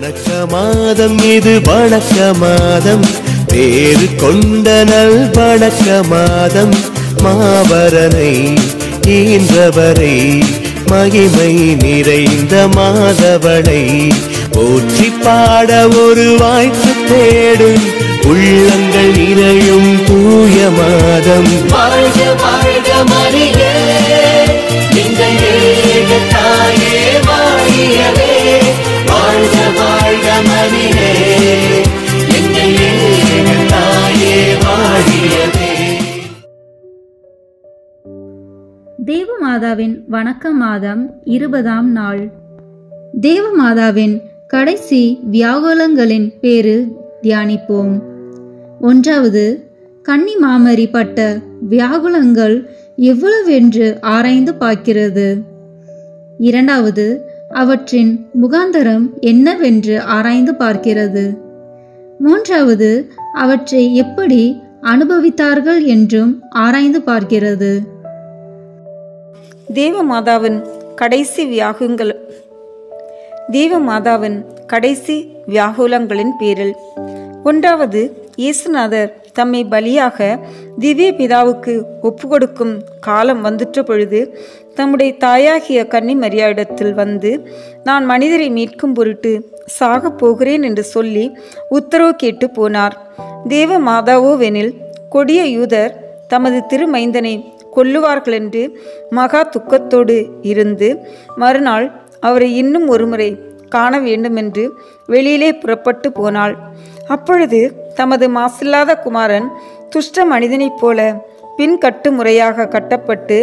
வணக்க மாதம் இது வணக்க மாதம், பேரு கொண்ட நல் வணக்க மாதம். மாபரனை ஈன்றவரை மகிமை நிறைந்த மாதவனை போற்றி பாட ஒரு வாய்ப்பு தேடும் உள்ளங்கள் நிறையும் தூய மாதம். வாழ்க வாழ்க மரியே, எங்கள் ஏக தாயே வாழியவே. வாழ்க வாழ்க மரியே, எங்கள் ஏக தாயே வாழியவே. தேவமாதாவின் வணக்க மாதம் 20ஆம் நாள். தேவமாதாவின் கடைசி வியாகுலங்களின் பேரு தியானிப்போம். 1. கன்னி மாமரி பட்ட வியாகுலங்கள் எவ்வளவென்று ஆராய்ந்து பார்க்கிறது. 2. அவற்றின் முகாந்தரம் என்னவென்று ஆராய்ந்து பார்க்கிறது. 3. அவற்றை எப்படி அனுபவித்தார்கள் என்றும் ஆராய்ந்து பார்க்கிறது. தேவமாதாவின் கடைசி வியாகுலங்களின் பேரில் 1. இயேசுநாதர் தம்மை பலியாக திவ்ய பிதாவுக்கு ஒப்புக்கொடுக்கும் காலம் வந்துற்ற பொழுது தம்முடைய தாயாகிய கன்னி மரியாளிடத்தில் வந்து, நான் மனிதரை மீட்கும் பொருட்டு சாகப் போகிறேன் என்று சொல்லி உத்தரவு கேட்டு போனார். தேவ மாதாவோவெனில் கொடிய யூதர் தமது திருமைந்தனை கொல்லுவார்கள் என்று மகா துக்கத்தோடு இருந்து மறுநாள் அவரை இன்னும் ஒருமுறை காண வேண்டுமென்று வெளியிலே புறப்பட்டு போனாள். அப்பொழுது தமது மாசில்லாத குமாரன் துஷ்ட மனிதனைப் போல பின்கட்டு முறையாக கட்டப்பட்டு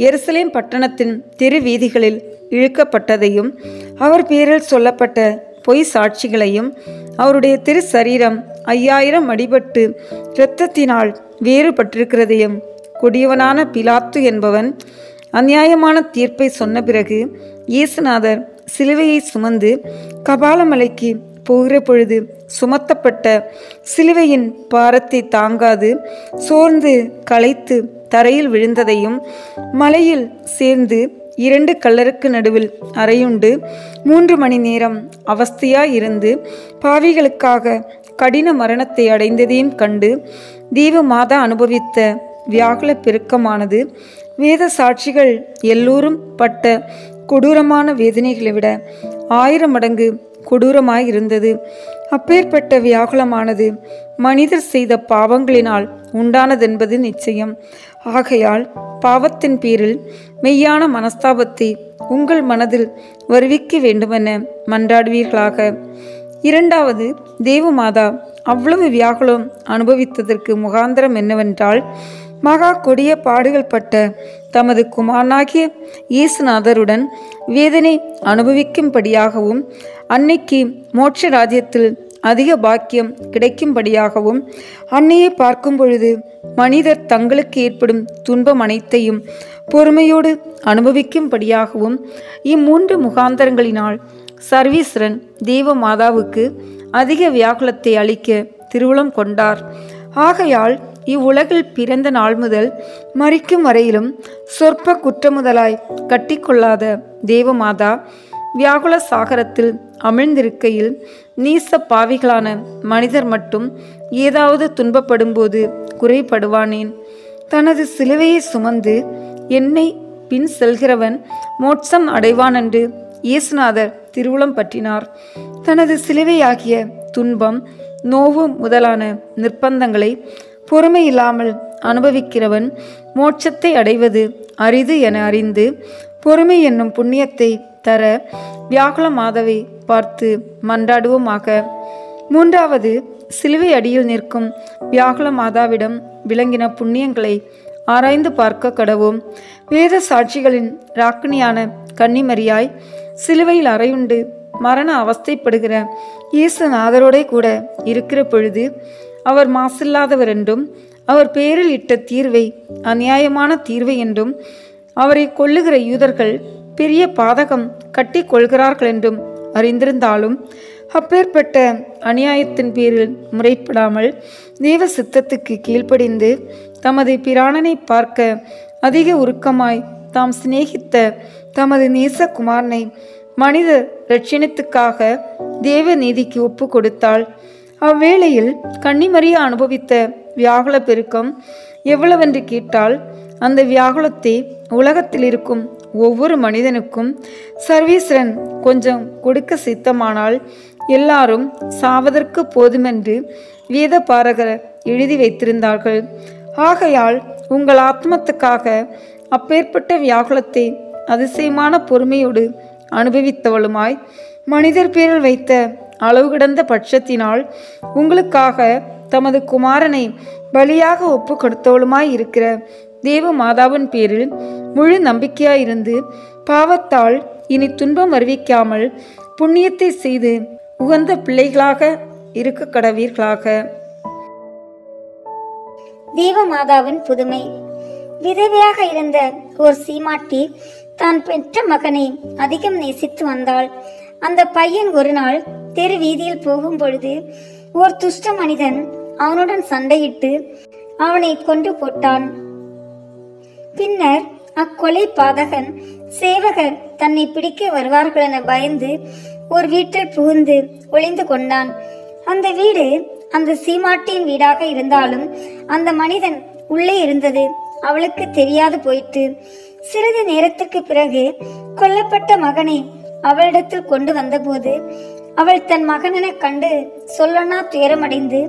எருசலேம் பட்டணத்தின் தெரு வீதிகளில் இழுக்கப்பட்டதையும் அவர் பேரில் சொல்லப்பட்ட பொய் சாட்சிகளையும் அவருடைய திரு சரீரம் 5000 அடிபட்டு இரத்தத்தினால் வேறுபட்டிருக்கிறதையும் கொடியவனான பிலாத்து என்பவன் அநியாயமான தீர்ப்பை சொன்ன பிறகு இயேசுநாதர் சிலுவையை சுமந்து கபாலமலைக்கு போகிற பொழுது சுமத்தப்பட்ட சிலுவையின் பாரத்தை தாங்காது சோர்ந்து களைத்து தரையில் விழுந்ததையும் மலையில் சேர்ந்து 2 கல்லருக்கு நடுவில் அறையுண்டு 3 மணி நேரம் அவஸ்தையாயிருந்து பாவிகளுக்காக கடின மரணத்தை அடைந்ததையும் கண்டு தேவமாதா அனுபவித்த வியாகுல பெருக்கமானது வேத சாட்சிகள் எல்லோரும் பட்ட கொடூரமான வேதனைகளை விட 1000 மடங்கு கொடூரமாயிருந்தது. அப்பேற்பட்ட வியாகுலமானது மனிதர் செய்த பாவங்களினால் உண்டானதென்பது நிச்சயம். ஆகையால் பாவத்தின் பேரில் மெய்யான மனஸ்தாபத்தை உங்கள் மனதில் வருவிக்க வேண்டுமென மன்றாடுவீர்களாக. 2. தேவமாதா அவ்வளவு வியாகுலம் அனுபவித்ததற்கு முகாந்திரம் என்னவென்றால், மகா கொடிய பாடுகள் பட்ட தமது குமாரனாகிய இயேசுநாதருடன் வேதனை அனுபவிக்கும்படியாகவும் அன்னைக்கு மோட்ச ராஜ்யத்தில் அதிக பாக்கியம் கிடைக்கும்படியாகவும் அன்னையை பார்க்கும் பொழுது மனிதர் தங்களுக்கு ஏற்படும் துன்பம் அனைத்தையும் பொறுமையோடு அனுபவிக்கும்படியாகவும் இம்மூன்று முகாந்தரங்களினால் சர்வீஸ்வரன் தேவ மாதாவுக்கு அதிக வியாகுலத்தை அளிக்க திருவுளம் கொண்டார். ஆகையால் இவ்வுலகில் பிறந்த நாள் முதல் மரிக்கும் வரையிலும் சொற்ப குற்றமுதலாய் கட்டிக்கொள்ளாத தேவமாதா வியாகுல சாகரத்தில் அமிழ்ந்திருக்கையில் நீச பாவிகளான மனிதர் மட்டும் ஏதாவது துன்பப்படும்போது குறைபடுவானேன்? தனது சிலுவையை சுமந்து என்னை பின் செல்கிறவன் மோட்சம் அடைவான் என்று இயேசுநாதர் திருவுளம் பற்றினார். தனது சிலுவையாகிய துன்பம் நோவு முதலான நிர்பந்தங்களை பொறுமை இல்லாமல் அனுபவிக்கிறவன் மோட்சத்தை அடைவது அரிது என அறிந்து பொறுமை என்னும் புண்ணியத்தை தர வியாகுல மாதாவை பார்த்து மன்றாடுவோமாக. 3. சிலுவை அடியில் நிற்கும் வியாகுல மாதாவிடம் விளங்கின புண்ணியங்களை ஆராய்ந்து பார்க்க கடவோம். வேத சாட்சிகளின் ராக்கினியான கன்னிமரியாய் சிலுவையில் அறையுண்டு மரண அவஸ்தைப்படுகிற இயேசுநாதரோடே கூட இருக்கிற பொழுது அவர் மாசில்லாதவர் என்றும் அவர் பெயரில் இட்ட தீர்வை அநியாயமான தீர்வை என்றும் அவரை கொல்லுகிற யூதர்கள் பெரிய பாதகம் கட்டி கொள்கிறார்கள் என்றும் அறிந்திருந்தாலும் அப்பேற்பட்ட அநியாயத்தின் பேரில் முறைப்படாமல் தேவ சித்தத்துக்கு கீழ்ப்படிந்து தமது பிராணனை பார்க்க அதிக உருக்கமாய் தாம் சிநேகித்த தமது நேசகுமாரனை மனித ரட்சணத்துக்காக தேவ நீதிக்கு ஒப்பு கொடுத்தாள். அவ்வேளையில் கன்னிமரியா அனுபவித்த வியாகுல பெருக்கம் எவ்வளவென்று கேட்டால், அந்த வியாகுலத்தை உலகத்தில் இருக்கும் ஒவ்வொரு மனிதனுக்கும் சர்வீஸ்வரன் கொஞ்சம் கொடுக்க சித்தமானால் எல்லாரும் சாவதற்கு போதுமென்று வேத பாரகர் எழுதி வைத்திருந்தார்கள். ஆகையால் உங்கள் ஆத்மத்துக்காக அப்பேற்பட்ட வியாகுலத்தை அதிசயமான பொறுமையோடு அனுபவித்தவளுமாய் மனிதர் பேரில் வைத்த அளவு கிடந்த பட்சத்தினால் உங்களுக்காக தமது குமாரனை பலியாக ஒப்பு கொடுத்தவளுமாய் இருக்கிற தேவ மாதாவின் பேரில் முழு நம்பிக்கையாயிருந்து பாவத்தால் இனி துன்பம் அறிவிக்காமல் புண்ணியத்தை செய்து உகந்த பிள்ளைகளாக இருக்க கடவீர்களாக. தேவமாதாவின் புதுமை. விதவையாக இருந்த ஒரு சீமாட்டி தான் பெற்ற மகனை அதிகம் நேசித்து வந்தாள். அந்த பையன் ஒரு நாள் தெரு வீதியில் போகும் பொழுது ஒரு துஷ்ட மனிதன் அவனுடன் சண்டையிட்டு அவனை கொண்டு போட்டான். பின்னர் அக்கொலை பாதகன் சேவகர் தன்னை பிடிக்க வருவார்கள் என பயந்து ஒரு வீட்டில் புகுந்து ஒளிந்து கொண்டான். அந்த வீடு அந்த சீமாட்டியின் வீடாக இருந்தாலும் அந்த மனிதன் உள்ளே இருந்தது அவளுக்கு தெரியாது போயிற்று. சிறிது நேரத்துக்கு பிறகு கொல்லப்பட்ட மகனை அவளிடத்தில் கொண்டு வந்தபோது அவள் தன் மகனென கண்டு சொல்லனா துயரமடைந்து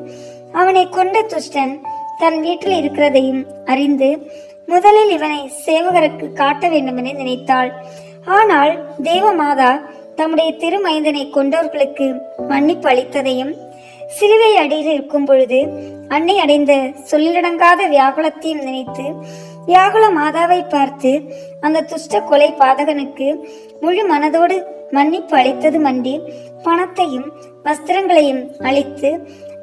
அவனை கொண்ட துஷ்டன் தன் வீட்டில் இருக்கிறதையும் அறிந்து முதலில் இவனை சேவகருக்கு காட்ட வேண்டும் என நினைத்தாள். ஆனால் தேவமாதா தம்முடைய திருமைந்தனை கொண்டவர்களுக்கு மன்னிப்பு அளித்ததையும் சிலுவை அடியில் இருக்கும் பொழுது அன்னை அடைந்த சொல்லிலடங்காத வியாகுலத்தையும் நினைத்து வியாகுல மாதாவை பார்த்து அந்த துஷ்ட கொலை பாதகனுக்கு முழு மனதோடு மன்னிப்பு அளித்தது மண்டி பணத்தையும் வஸ்திரங்களையும் அளித்து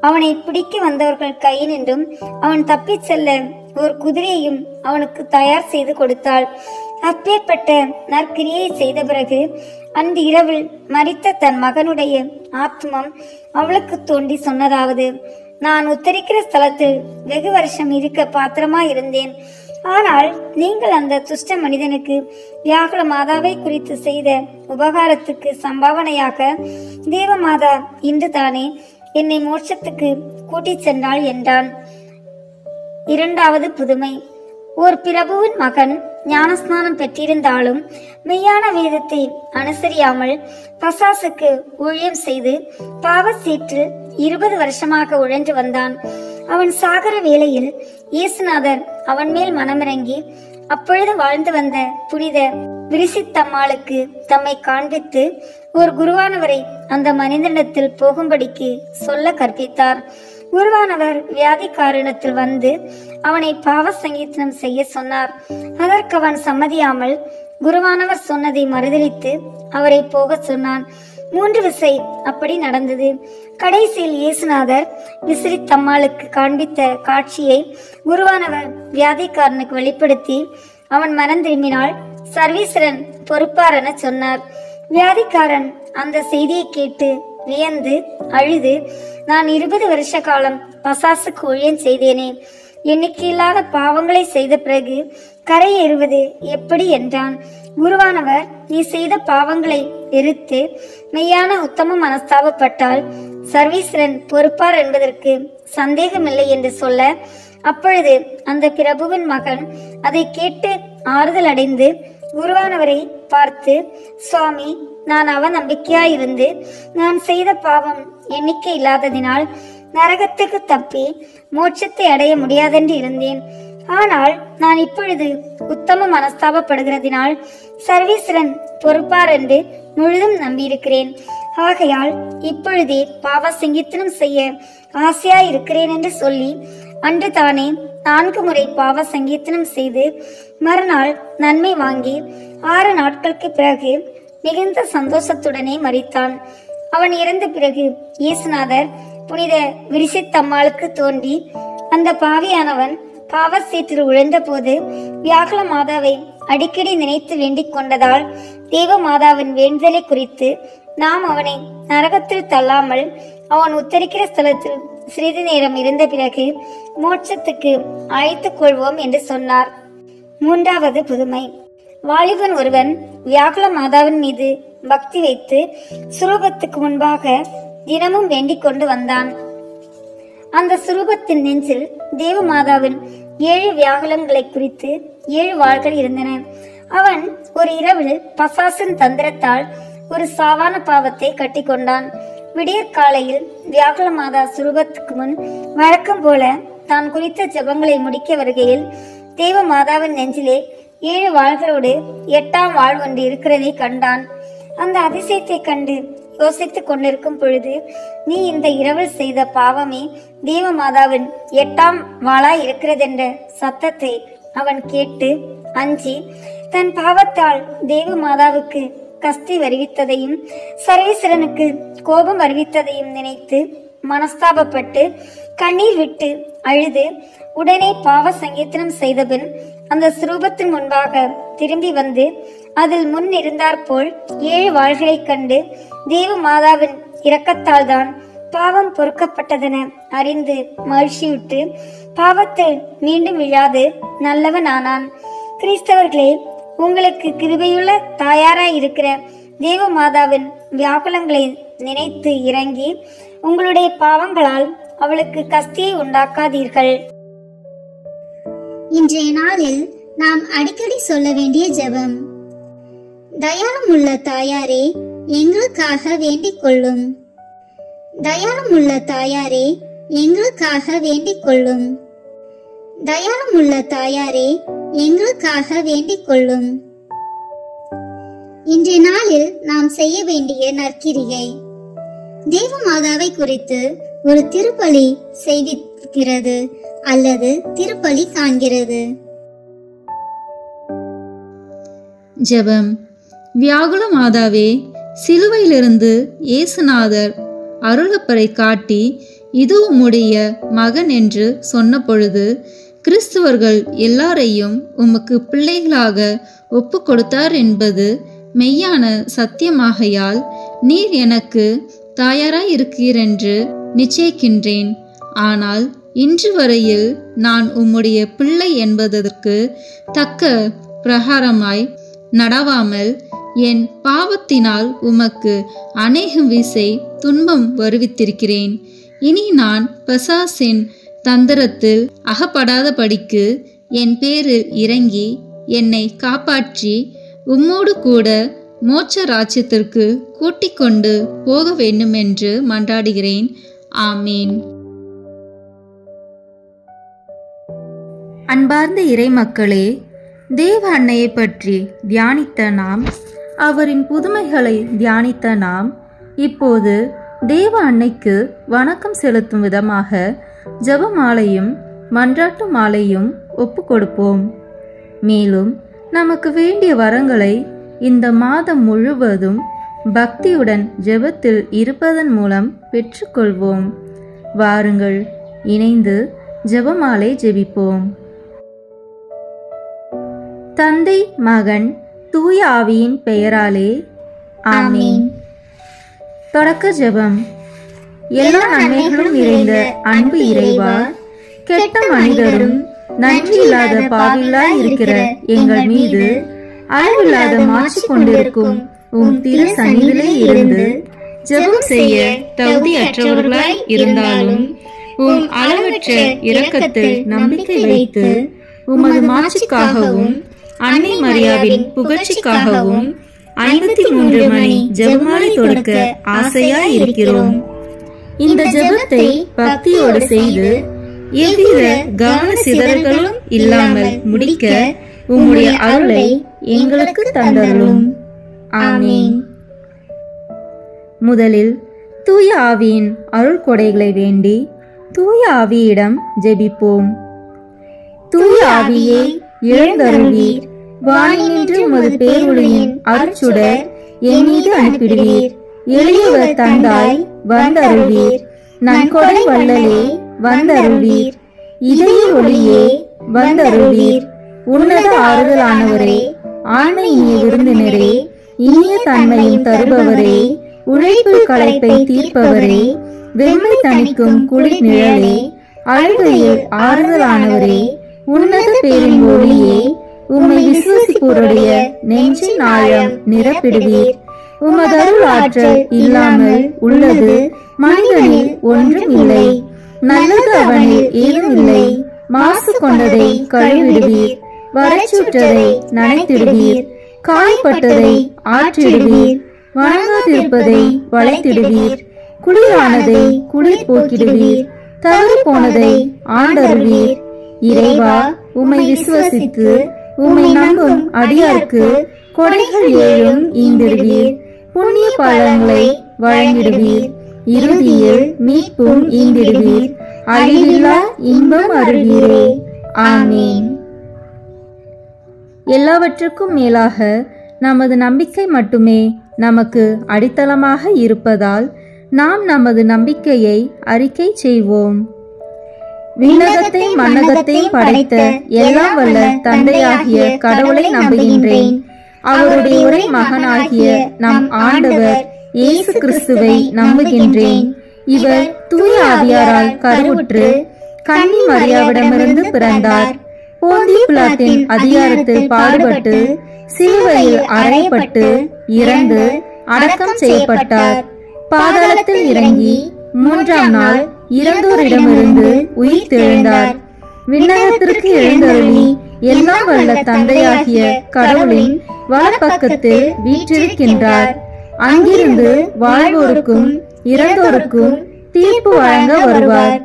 அவனை பிடிக்க வந்தவர்கள் கையினின்றும் அவன் தப்பிச் செல்ல ஒரு குதிரையையும் அவனுக்கு தயார் செய்து கொடுத்தாள். அப்பேற்பட்ட நற்கிரியை செய்த பிறகு அன்று இரவில் மரித்த தன் மகனுடைய ஆத்மம் அவளுக்கு தோண்டி சொன்னதாவது, நான் உத்தரிக்கிற ஸ்தலத்தில் வெகு வருஷம் இருக்க பாத்திரமாய் இருந்தேன். ஆனால் நீங்கள் அந்த துஷ்ட மனிதனுக்கு வியாகுல மாதாவை குறித்து செய்த உபகாரத்துக்கு சம்பாவனையாக தேவமாதா இன்று தானே என்னை மோட்சத்துக்கு கூட்டிச் சென்றாள் என்றான். இரண்டாவது புதுமை. ஒரு பிரபுவின் மகன் ஞானஸ்நானம் பெற்றிருந்தாலும் மெய்யான வேதத்தை அனுசரியாமல் பசாசுக்கு ஊழியம் செய்து பாவச்சீற்றில் 20 வருஷமாக உழன்று வந்தான். அவன் சாகர வேளையில் இயேசுநாதர் அவன் மேல் மனமிறங்கி அப்பொழுது வாழ்ந்து வந்த புனித விரிசித்தம்மாளுக்கு தம்மை காண்பித்து ஒரு குருவானவரை அந்த மனிதனிடத்தில் போகும்படிக்கு சொல்ல கற்பித்தார். குருவானவர் வியாதிக்காரனிடத்தில் வந்து அவனை பாவ சங்கீதனம் செய்ய சொன்னார். அதற்கு அவன் சம்மதியாமல் குருவானவர் சொன்னதை மறுதலித்து அவரை போக சொன்னான். 3 விசை அப்படி நடந்தது. கடைசியில் இயேசுநாதர் விசிறித்தம்மாளுக்கு காண்பித்த காட்சியை குருவானவர் வியாதிக்காரனுக்கு வெளிப்படுத்தி அவன் மனம் திரும்பினால் சர்வீஸ்வரன் பொறுப்பார் என சொன்னார். வியாதிக்காரன் அந்த செய்தியை கேட்டு வியந்து அழுது, நான் 20 வருஷ காலம் பசாசுக்கு ஊழியம் செய்தேனே, எண்ணிக்கையில்லாத பாவங்களை செய்த பிறகு கரையேறுவது எப்படி என்றான். குருவானவர், நீ செய்த பாவங்களை எரித்து மெய்யான உத்தம மனஸ்தாபப்பட்டால் சர்வீஸ்வரன் பொறுப்பார் என்பதற்கு சந்தேகமில்லை என்று சொல்ல, அப்பொழுது அந்த பிரபுவின் மகன் அதை கேட்டு ஆறுதல் அடைந்து குருவானவரை பார்த்து, சுவாமி, நான் அவநம்பிக்கையாயிருந்து நான் செய்த பாவம் எண்ணிக்கை இல்லாததினால் நரகத்துக்கு தப்பி மோட்சத்தை அடைய முடியாதென்று இருந்தேன். ஆனால் நான் இப்பொழுது உத்தம மனஸ்தாபப்படுகிறதினால் சர்வீஸ்வரன் பொறுப்பார் என்று முழுதும் நம்பியிருக்கிறேன். ஆகையால் இப்பொழுதே பாவ சங்கீதனம் செய்ய ஆசையாயிருக்கிறேன் என்று சொல்லி அன்று தானே 4 முறை பாவ சங்கீதனம் செய்து மறுநாள் நன்மை வாங்கி 6 நாட்களுக்கு பிறகு மிகுந்த சந்தோஷத்துடனே மரித்தான். அவன் இறந்த பிறகு இயேசுநாதர் புனித விரிசித்தம்மாளுக்கு தோன்றி அந்த பாவியானவன் பாவ சீற்றில் உழந்த போது வியாகுல மாதாவை அடிக்கடி நினைத்து வேண்டிக் கொண்டதால் தேவ மாதாவின் வேண்டுதலை குறித்து நாம் அவனை நரகத்தில் தள்ளாமல் அவன் உத்தரிக்கிற ஸ்தலத்தில் சிறிது நேரம் இருந்த பிறகு மோட்சத்துக்கு அழைத்துக் கொள்வோம் என்று சொன்னார். 3வது புதுமை. வாலிபன் ஒருவன் வியாகுல மாதாவின் மீது பக்தி வைத்து சுரூபத்துக்கு முன்பாக தினமும் வேண்டிக் கொண்டு வந்தான். அந்த சுரூபத்தின் நெஞ்சில் தேவமாதாவின் 7 வியாகுலங்களை குறித்து 7 வாள்கள் இருந்தன. அவன் ஒரு இரவில் பசாசின் தந்திரத்தால் ஒரு சாவான பாவத்தை கட்டிக்கொண்டான். விடியற் காலையில் வியாகுல மாதா சுரூபத்துக்கு முன் வழக்கம் போல தான் குறித்த ஜெபங்களை முடிக்க வருகையில் தேவமாதாவின் நெஞ்சிலே 7 வாள்களோடு 8ஆம் வாள் ஒன்று இருக்கிறதை கண்டான். அந்த அதிசயத்தை கண்டு யோசித்துக் கொண்டிருக்கும் பொழுது, நீ இந்த இரவில் செய்த பாவமே தேவமாதாவின் 8ஆம் வாளாய் இருக்கிறதென்ற சத்தத்தை அவன் கேட்டு அஞ்சி தன் பாவத்தால் தேவமாதாவுக்கு கஸ்தி வருவித்ததையும் சர்வேஸ்வரனுக்கு கோபம் வருவித்ததையும் நினைத்து மனஸ்தாபப்பட்டு கண்ணீர் விட்டு அழுது உடனே பாவ சங்கீர்த்தனம் செய்தபின் அந்த சுரூபத்தின் முன்பாக திரும்பி வந்து அதில் முன் இருந்தாற்போல் 7 வாள்களை கண்டு தேவமாதாவின் இரக்கத்தால் தான் பாவம் பொறுக்கப்பட்டதென அறிந்து மகிழ்ச்சியுற்று பாவத்தில் மீண்டும் விழாது நல்லவன் ஆனான். கிறிஸ்தவர்களே, உங்களுக்கு கிருபையுள்ள தாயாராய் இருக்கிற தேவமாதாவின் வியாகுலங்களை நினைத்து இறங்கி உங்களுடைய பாவங்களால் அவளுக்கு கஸ்தியை உண்டாக்காதீர்கள். இன்றைய நாளில் நாம் அடிக்கடி சொல்ல வேண்டிய ஜெபம்: தயாளம் உள்ள தாயாரே, எங்களுக்காக வேண்டிக் கொள்ளும். தயாளம் உள்ள தாயாரே, எங்களுக்காக வேண்டிக் கொள்ளும். தயாளம் உள்ள தாயாரே, எங்களுக்காக வேண்டிக் கொள்ளும். இன்றைய நாளில் நாம் செய்ய வேண்டிய நற்கிரியை தேவமாதாவை குறித்து ஒரு திருப்பலி செய்விக்கிறது அல்லது திருப்பலி காண்கிறது. ஜெபம். வியாகுல மாதாவே, சிலுவையிலிருந்து இயேசுநாதர் அருளப்பரை காட்டி இது உம்முடைய மகன் என்று சொன்ன பொழுது கிறிஸ்துவர்கள் எல்லாரையும் உமக்கு பிள்ளைகளாக ஒப்பு கொடுத்தார் என்பது மெய்யான சத்தியமாகையால் நீர் எனக்கு தாயாராய் இருக்கிறென்று நிச்சயிக்கின்றேன். ஆனால் இன்று வரையில் நான் உம்முடைய பிள்ளை என்பதற்கு தக்க பிரகாரமாய் நடவாமல் என் பாவத்தினால் உமக்கு அநேகம் விசை துன்பம் வருவித்திருக்கிறேன். இனி நான் பிசாசின் தந்திரத்தில் அகப்படாதபடிக்கு என் பேரில் இறங்கி என்னை காப்பாற்றி உம்மோடு கூட மோட்ச ராஜ்யத்திற்கு கூட்டிக் கொண்டு போக வேண்டும் என்று மன்றாடுகிறேன். ஆமீன். அன்பார்ந்த இறை மக்களே, தேவ அன்னையை பற்றி தியானித்த நாம், அவரின் புதுமைகளை தியானித்த நாம், இப்போது தேவ அன்னைக்கு வணக்கம் செலுத்தும் விதமாக ஜெபமாலையும் மன்றாட்டு மாலையும் ஒப்பு கொடுப்போம். மேலும் நமக்கு வேண்டிய வரங்களை இந்த மாதம் முழுவதும் பக்தியுடன் ஜெபத்தில் இருப்பதன் மூலம் பெற்றுக்கொள்வோம். வாருங்கள், இணைந்து ஜெபமாலை ஜெபிப்போம். தந்தை, மகன், தூய ஆவியின் பெயராலே ஆமீன். தொடக்க ஜெபம். எல்லா நன்மைகளும் நிறைந்த அன்பு இறைவா, கெட்ட மனிதரும் நன்றி இல்லாத பாவிகளாய் இருக்கிற எங்கள் மீது அளவில்லாத மாற்றி கொண்டிருக்கும் உம் திரு சந்நிதியிலே இருந்து ஜெபம் செய்ய தகுதியற்றவர்களாய் இருந்தாலும் உம் அளவற்ற இரக்கத்தில் நம்பிக்கை வைத்து உமது மாட்சிக்காகவும் அன்னை மரியாவின் புகழ்ச்சிக்காகவும் 53 மணி ஜெபமாலை தொடுக்க ஆசையாய் இருக்கிறோம். இந்த ஜெபத்தை பக்தியோடு செய்து எவ்வித கவன சிதறல்களும் இல்லாமல் முடிக்க உம்முடைய அருளை எங்களுக்கு தந்தருளும். ஆமீன். முதலில் தூய ஆவியின் அருள் கொடைகளை வேண்டி தூய ஆவியிடம் ஜெபிப்போம். தூய ஆவியே, எழுந்தருளீர். வானினின்று உமது பேரொளியின் அருட்சுடர் என் மீது அனுப்பிடுவீர். எளியவர் தந்தாய் வந்தருள்வீர். நன்கொடை வள்ளலே வந்தருள்வீர். இதய ஒளியே வந்தருள்வீர். உன்னத ஆறுதலானவரே, ஆண்மை இனிய விருந்தினரே, இனிய தன்மையும் தருபவரே, உழைப்பில் களைப்பை தீர்ப்பவரே, வெம்மை தணிக்கும் குளிர் நிழலே, அழுகையில் ஆறுதலானவரே, உன்னத பேரின் ஒளியே, உம்மை விசுவாசிப்போருடைய நெஞ்சின் ஆழம் நிரப்பிடுவீர். உமது அருள் ஆற்றல் இல்லாமல் உள்ளது மனிதனில் ஒன்றும் இல்லை. நல்லது அவனில் ஏதும் இல்லை. மாசு கொண்டதை கழுவிடுவீர், வறட்சியுற்றதை நனைத்திடுவீர், காய்பட்டதை ஆற்றிடுவீர், வணங்காதிருப்பதை வளைத்திடுவீர், குளிரானதை குளிர் போக்கிடுவீர், தவறு போனதை ஆண்டருவீர். இறைவா, உம்மை விசுவசித்து உம்மை நம்பும் அடியார்க்கு கொடைகள் ஏழும் ஈந்திடுவீர், புண்ணிய பலன்களை வழங்கிடுவீர், இறுதியில் மீட்பும் ஈந்திடுவீர், அழிவில்லா இன்பம் அருள்வீரே. ஆமீன். எல்லாவற்றுக்கும் மேலாக நமது நம்பிக்கை மட்டுமே நமக்கு அடித்தளமாக இருப்பதால் நாம் நமது நம்பிக்கையை அறிக்கை செய்வோம். விண்ணகத்தை மண்ணகத்தை படைத்த எல்லாம் வல்ல தந்தையாகிய கடவுளை நம்புகின்றேன். அவருடைய ஒரே மகனாகிய நம் ஆண்டவர் இயேசு கிறிஸ்துவை நம்புகின்றேன். இவர் தூய ஆவியாரால் கருவுற்று கன்னி மரியாவிடமிருந்து பிறந்தார். போந்திய பிலாத்தின் அதிகாரத்தில் பாடுபட்டு சிலுவையில் அறையப்பட்டு இறந்து அடக்கம் செய்யப்பட்டார். பாதாளத்தில் இறங்கி 3ஆம் நாள் இறந்தோரிடமிருந்து உயிர் தெழுந்தார். விண்ணகத்திற்கு எழுந்தருளி எல்லாம் வல்ல தந்தையாகிய கடவுளின் வலப்பக்கத்தில் வீற்றிருக்கின்றார். அங்கிருந்து வாழ்வோருக்கும் இறந்தோருக்கும் தீர்ப்பு வழங்க வருவார்.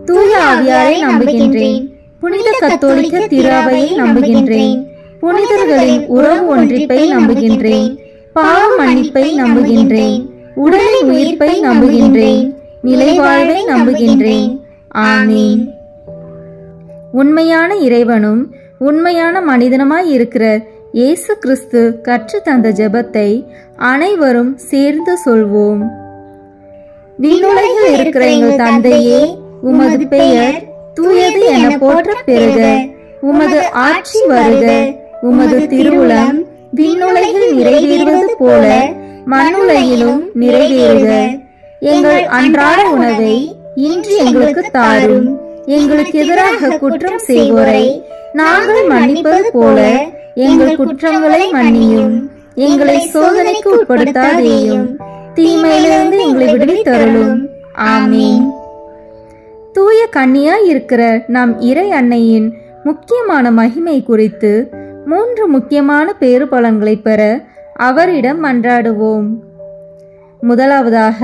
தூய ஆவியாரை நம்புகின்றேன். புனித கத்தோலிக்க திராவையை நம்புகின்றேன். புனிதர்களின் உறவு ஒன்றிப்பை நம்புகின்றேன். பாவ மன்னிப்பை நம்புகின்றேன். உடலின் உயிர்ப்பை நம்புகின்றேன். நிலைவாழ்வை நம்புகின்றேன். ஆமீன். உண்மையான இறைவனும் உண்மையான மனிதனுமாய் இருக்கிற இயேசு கிறிஸ்து கற்று தந்த ஜெபத்தை அனைவரும் சேர்ந்து சொல்வோம். விண்ணுலகில் இருக்கிற எங்கள் தந்தையே, உமது பெயர் தூயது என போற்ற பெறுக. உமது ஆட்சி வருக. உமது திருவுளம் விண்ணுலகில் நிறைவேறுவது போல மண்ணுலகிலும் நிறைவேறுக. எங்கள் அன்றாட உணவை இன்று எங்களுக்கு தாரும். எங்களுக்கு எதிராக குற்றம் செய்வோரை நாங்கள் மன்னிப்பது போல எங்கள் குற்றங்களை மன்னியும். எங்களை சோதனைக்கு உட்படுத்தாதேயும், தீமையிலிருந்து எங்களை விடுவித்தருளும். ஆமீன். தூய கன்னியாய் இருக்கிற நம் இறை அன்னையின் முக்கியமான மகிமை குறித்து 3 முக்கியமான பேறு பலன்களை பெற அவரிடம் மன்றாடுவோம். முதலாவதாக,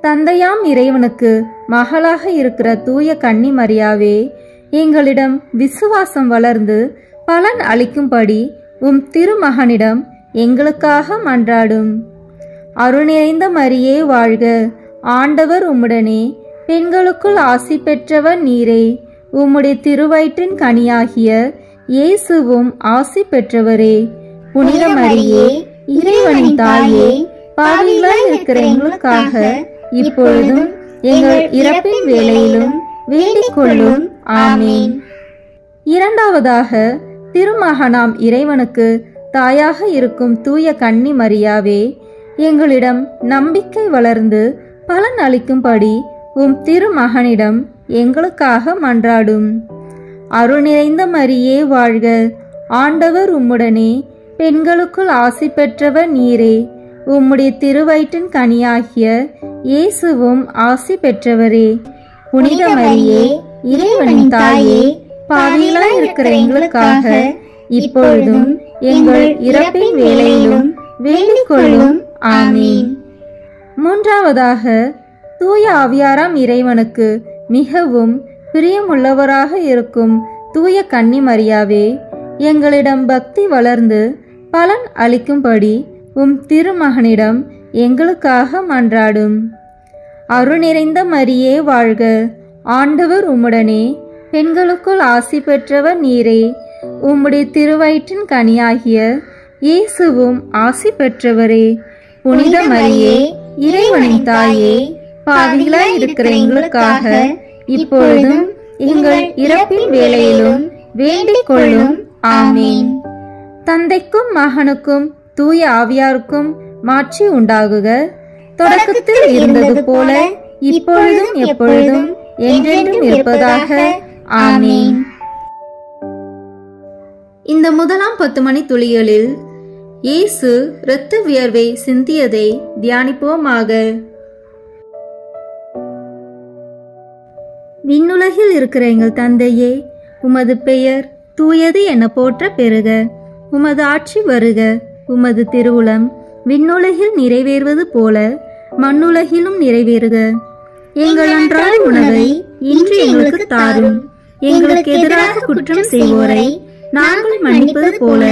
தந்தையாம் இறைவனுக்கு மகளாக இருக்கிற தூய கன்னி மரியாவே, எங்களிடம் விசுவாசம் வளர்ந்து பலன் அளிக்கும்படி உம் திருமகனிடம் எங்களுக்காக மன்றாடும். அருள் நிறைந்த மரியே வாழ்க. ஆண்டவர் உம்முடனே, பெண்களுக்குள் ஆசி பெற்றவர் நீரே. உம்முடைய திருவயிற்றின் கனியாகிய இயேசுவும் ஆசி பெற்றவரே. புனித மரியே, இறைவனின் தாயே, பாவிகளாய் இருக்கிற எங்களுக்காக இப்பொழுதும் எங்கள் இறப்பின் வேளையிலும் வேண்டிக் கொள்ளும். ஆமீன். இரண்டாவதாக, திருமகனாம் இறைவனுக்கு தாயாக இருக்கும் தூய கன்னி மரியாவே, எங்களிடம் நம்பிக்கை வளர்ந்து பலன் அளிக்கும்படி உம் திருமகனிடம் எங்களுக்காக மன்றாடும். அருள் நிறைந்த மரியே வாழ்க. ஆண்டவர் உம்முடனே, பெண்களுக்குள் ஆசி பெற்றவர் நீரே. உம்முடைய திருவயிற்றின் கனியாகிய இயேசுவும் ஆசி பெற்றவரே. புனித மரியே, இறைவனின் தாயே, பாவிகளாய் இருக்கிற எங்களுக்காக இப்பொழுதும் எங்கள் இறப்பின் வேளையிலும் வேண்டிக் கொள்ளும். ஆமீன். மூன்றாவதாக, தூய ஆவியாராம் இறைவனுக்கு மிகவும் பிரியமுள்ளவராக இருக்கும் தூய கன்னி மரியாவே, எங்களிடம் பக்தி வளர்ந்து பலன் அளிக்கும்படி உம் திருமகனிடம் எங்களுக்காக மன்றாடும். அருள் நிறைந்த மரியே வாழ்க. ஆண்டவர் உம்முடனே, பெண்களுக்குள் ஆசி பெற்றவர் நீரே. உம்முடைய திருவயிற்றின் கனியாகிய இயேசுவும் ஆசி பெற்றவரே. புனித மரியே, இறைவனின் தாயே, பாவிகளாய் இருக்கிற எங்களுக்காக இப்பொழுதும் எங்கள் இறப்பின் வேளையிலும் வேண்டிக் கொள்ளும். ஆமீன். தந்தைக்கும் மகனுக்கும் தூய ஆவியாருக்கும் மாட்சி உண்டாகுக. தொடக்கத்தில் இருந்தது போல இப்பொழுதும் எப்பொழுதும் என்றென்றும் இருப்பதாக. ஆமீன். இந்த முதலாம் 10 மணி துளிகளில் இயேசு இரத்த வியர்வை சிந்தியதை தியானிப்போமாக. விண்ணுலகில் இருக்கிற எங்கள் தந்தையே, உமது பெயர் தூயது என போற்ற பெறுக. உமது ஆட்சி வருக. உமது திருவுளம் விண்ணுலகில் நிறைவேறுவது போல மண்ணுலகிலும் நிறைவேறுக. எங்கள் அன்றாட உணவை இன்று எங்களுக்கு தாரும். எங்களுக்கு எதிராக குற்றம் செய்வோரை நாங்கள் மன்னிப்பது போல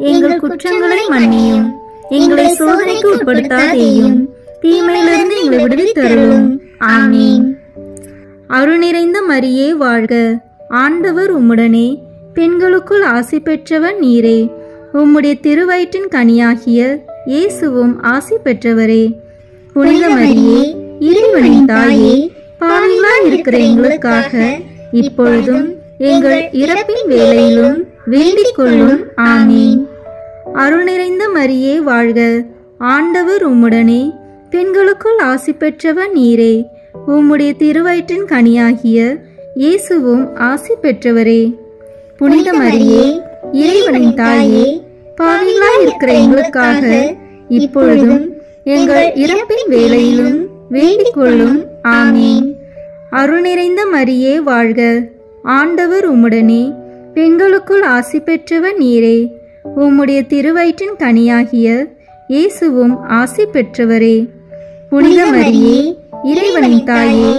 எங்கள் குற்றங்களை மன்னியும். எங்களை சோதனைக்கு உட்படுத்தாதேயும், தீமையிலிருந்து எங்களை விடுவித்தருளும். ஆமீன். அருள் நிறைந்த மரியே வாழ்க. ஆண்டவர் உம்முடனே, பெண்களுக்குள் ஆசி பெற்றவர் நீரே. உம்முடைய திருவயிற்றின் கனியாகிய இயேசுவும் ஆசி பெற்றவரே. புனித மரியே, இறைவனின் தாயே, பாவிகளாய் இருக்கிற எங்களுக்காக இப்பொழுதும் எங்கள் இறப்பின் வேளையிலும் வேண்டிக் கொள்ளும். ஆமீன். அருள் நிறைந்த மரியே வாழ்க. ஆண்டவர் உம்முடனே, பெண்களுக்குள் ஆசி பெற்றவர் நீரே. உம்முடைய திருவயிற்றின் கனியாகிய இயேசுவும் ஆசி பெற்றவரே. புனித மரியே, இறைவனின் தாயே, பாவிகளாய் இருக்கிற எங்களுக்காக இப்பொழுதும் எங்கள் இறப்பின் வேளையிலும் வேண்டிக் கொள்ளும். ஆமீன். அருள் நிறைந்த மரியே வாழ்க. ஆண்டவர் உம்முடனே, பெண்களுக்குள் ஆசி பெற்றவர் நீரே. உம்முடைய திருவயிற்றின் கனியாகிய இயேசுவும் ஆசி பெற்றவரே. புனித மரியே, இறைவனின் தாயே,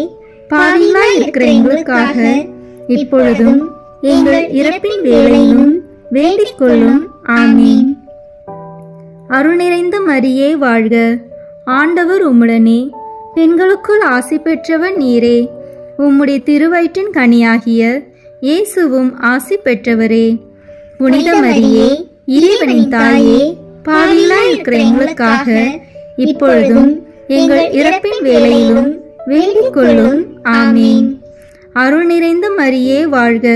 பாவிகளாய் இருக்கிற எங்களுக்காக இப்பொழுதும் எங்கள் இறப்பின் வேளையிலும் வேண்டிக் கொள்ளும். ஆமீன். அருள் நிறைந்த மரியே வாழ்க. ஆண்டவர் உம்முடனே, பெண்களுக்குள் ஆசி பெற்றவர் நீரே. உம்முடைய திருவயிற்றின் கனியாகிய இயேசுவும் ஆசி பெற்றவரே. புனித மரியே, இறைவனின் தாயே, பாவிகளாய் இருக்கிற எங்களுக்காக இப்பொழுதும் எங்கள் இறப்பின் வேளையிலும் வேண்டிக் கொள்ளும். ஆமீன். அருள் நிறைந்த மரியே வாழ்க.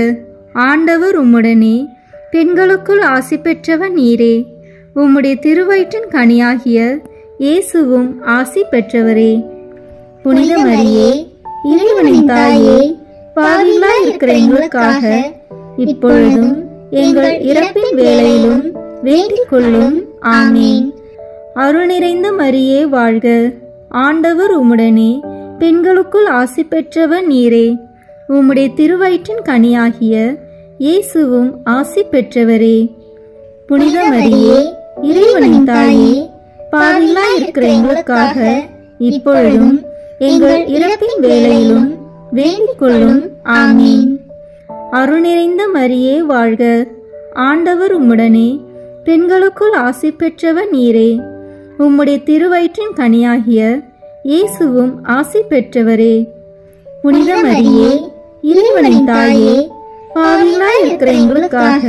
ஆண்டவர் உம்முடனே, பெண்களுக்குள் ஆசி பெற்றவர் நீரே. உம்முடைய திருவயிற்றின் கனியாகிய இயேசுவும் ஆசி பெற்றவரே. புனித மரியே, இறைவனின் தாயே, பாவிகளாய் இருக்கிற எங்களுக்காக இப்பொழுதும் எங்கள் இறப்பின் வேளையிலும் வேண்டிக் கொள்ளும். ஆமீன். அருள் நிறைந்த மரியே வாழ்க. ஆண்டவர் உம்முடனே, பெண்களுக்குள் ஆசி பெற்றவர் நீரே. உம்முடைய திருவயிற்றின் கனியாகிய இயேசுவும் ஆசி பெற்றவரே. புனித மரியே, இறைவனின் தாயே, பாவிகளாய் இருக்கிற எங்களுக்காக இப்பொழுதும் எங்கள் இறப்பின் வேளையிலும் வேண்டிக் கொள்ளும். ஆமீன். அருள் நிறைந்த மரியே வாழ்க. ஆண்டவர் உம்முடனே, பெண்களுக்குள் ஆசி பெற்றவர் நீரே. உம்முடைய திருவயிற்றின் கனியாகிய இயேசுவும் ஆசி பெற்றவரே. புனித மரியே, இறைவனின் தாயே, பாவிகளாய் இருக்கிற எங்களுக்காக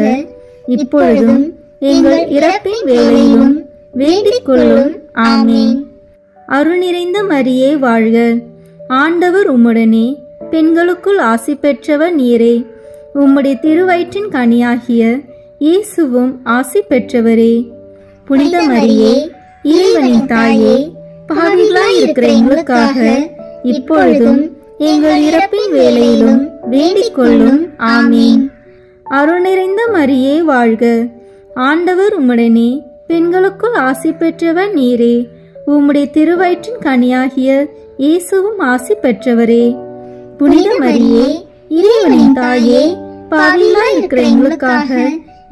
இப்பொழுதும் எங்கள் இறப்பின் வேளையிலும் வேண்டிக் கொள்ளும். ஆமீன். அருள் நிறைந்த மரியே வாழ்க. ஆண்டவர் உம்முடனே, பெண்களுக்குள் ஆசி பெற்றவர் நீரே. உம்முடைய திருவயிற்றின் கனியாகிய இயேசுவும் ஆசி பெற்றவரே. புனித மரியே, இறைவனின் தாயே, பாவிகளாய் இருக்கிற எங்களுக்காக இப்பொழுதும் எங்கள் இறப்பின் வேளையிலும் வேண்டிக் கொள்ளும். ஆமீன். அருள் நிறைந்த மரியே வாழ்க. ஆண்டவர் உம்முடனே, பெண்களுக்குள் ஆசி பெற்றவர் நீரே. உம்முடைய திருவயிற்றின் கனியாகிய இயேசுவும் ஆசி பெற்றவரே. புனித மரியே, இறைவனின் தாயே, பாவிகளாய் இருக்கிற எங்களுக்காக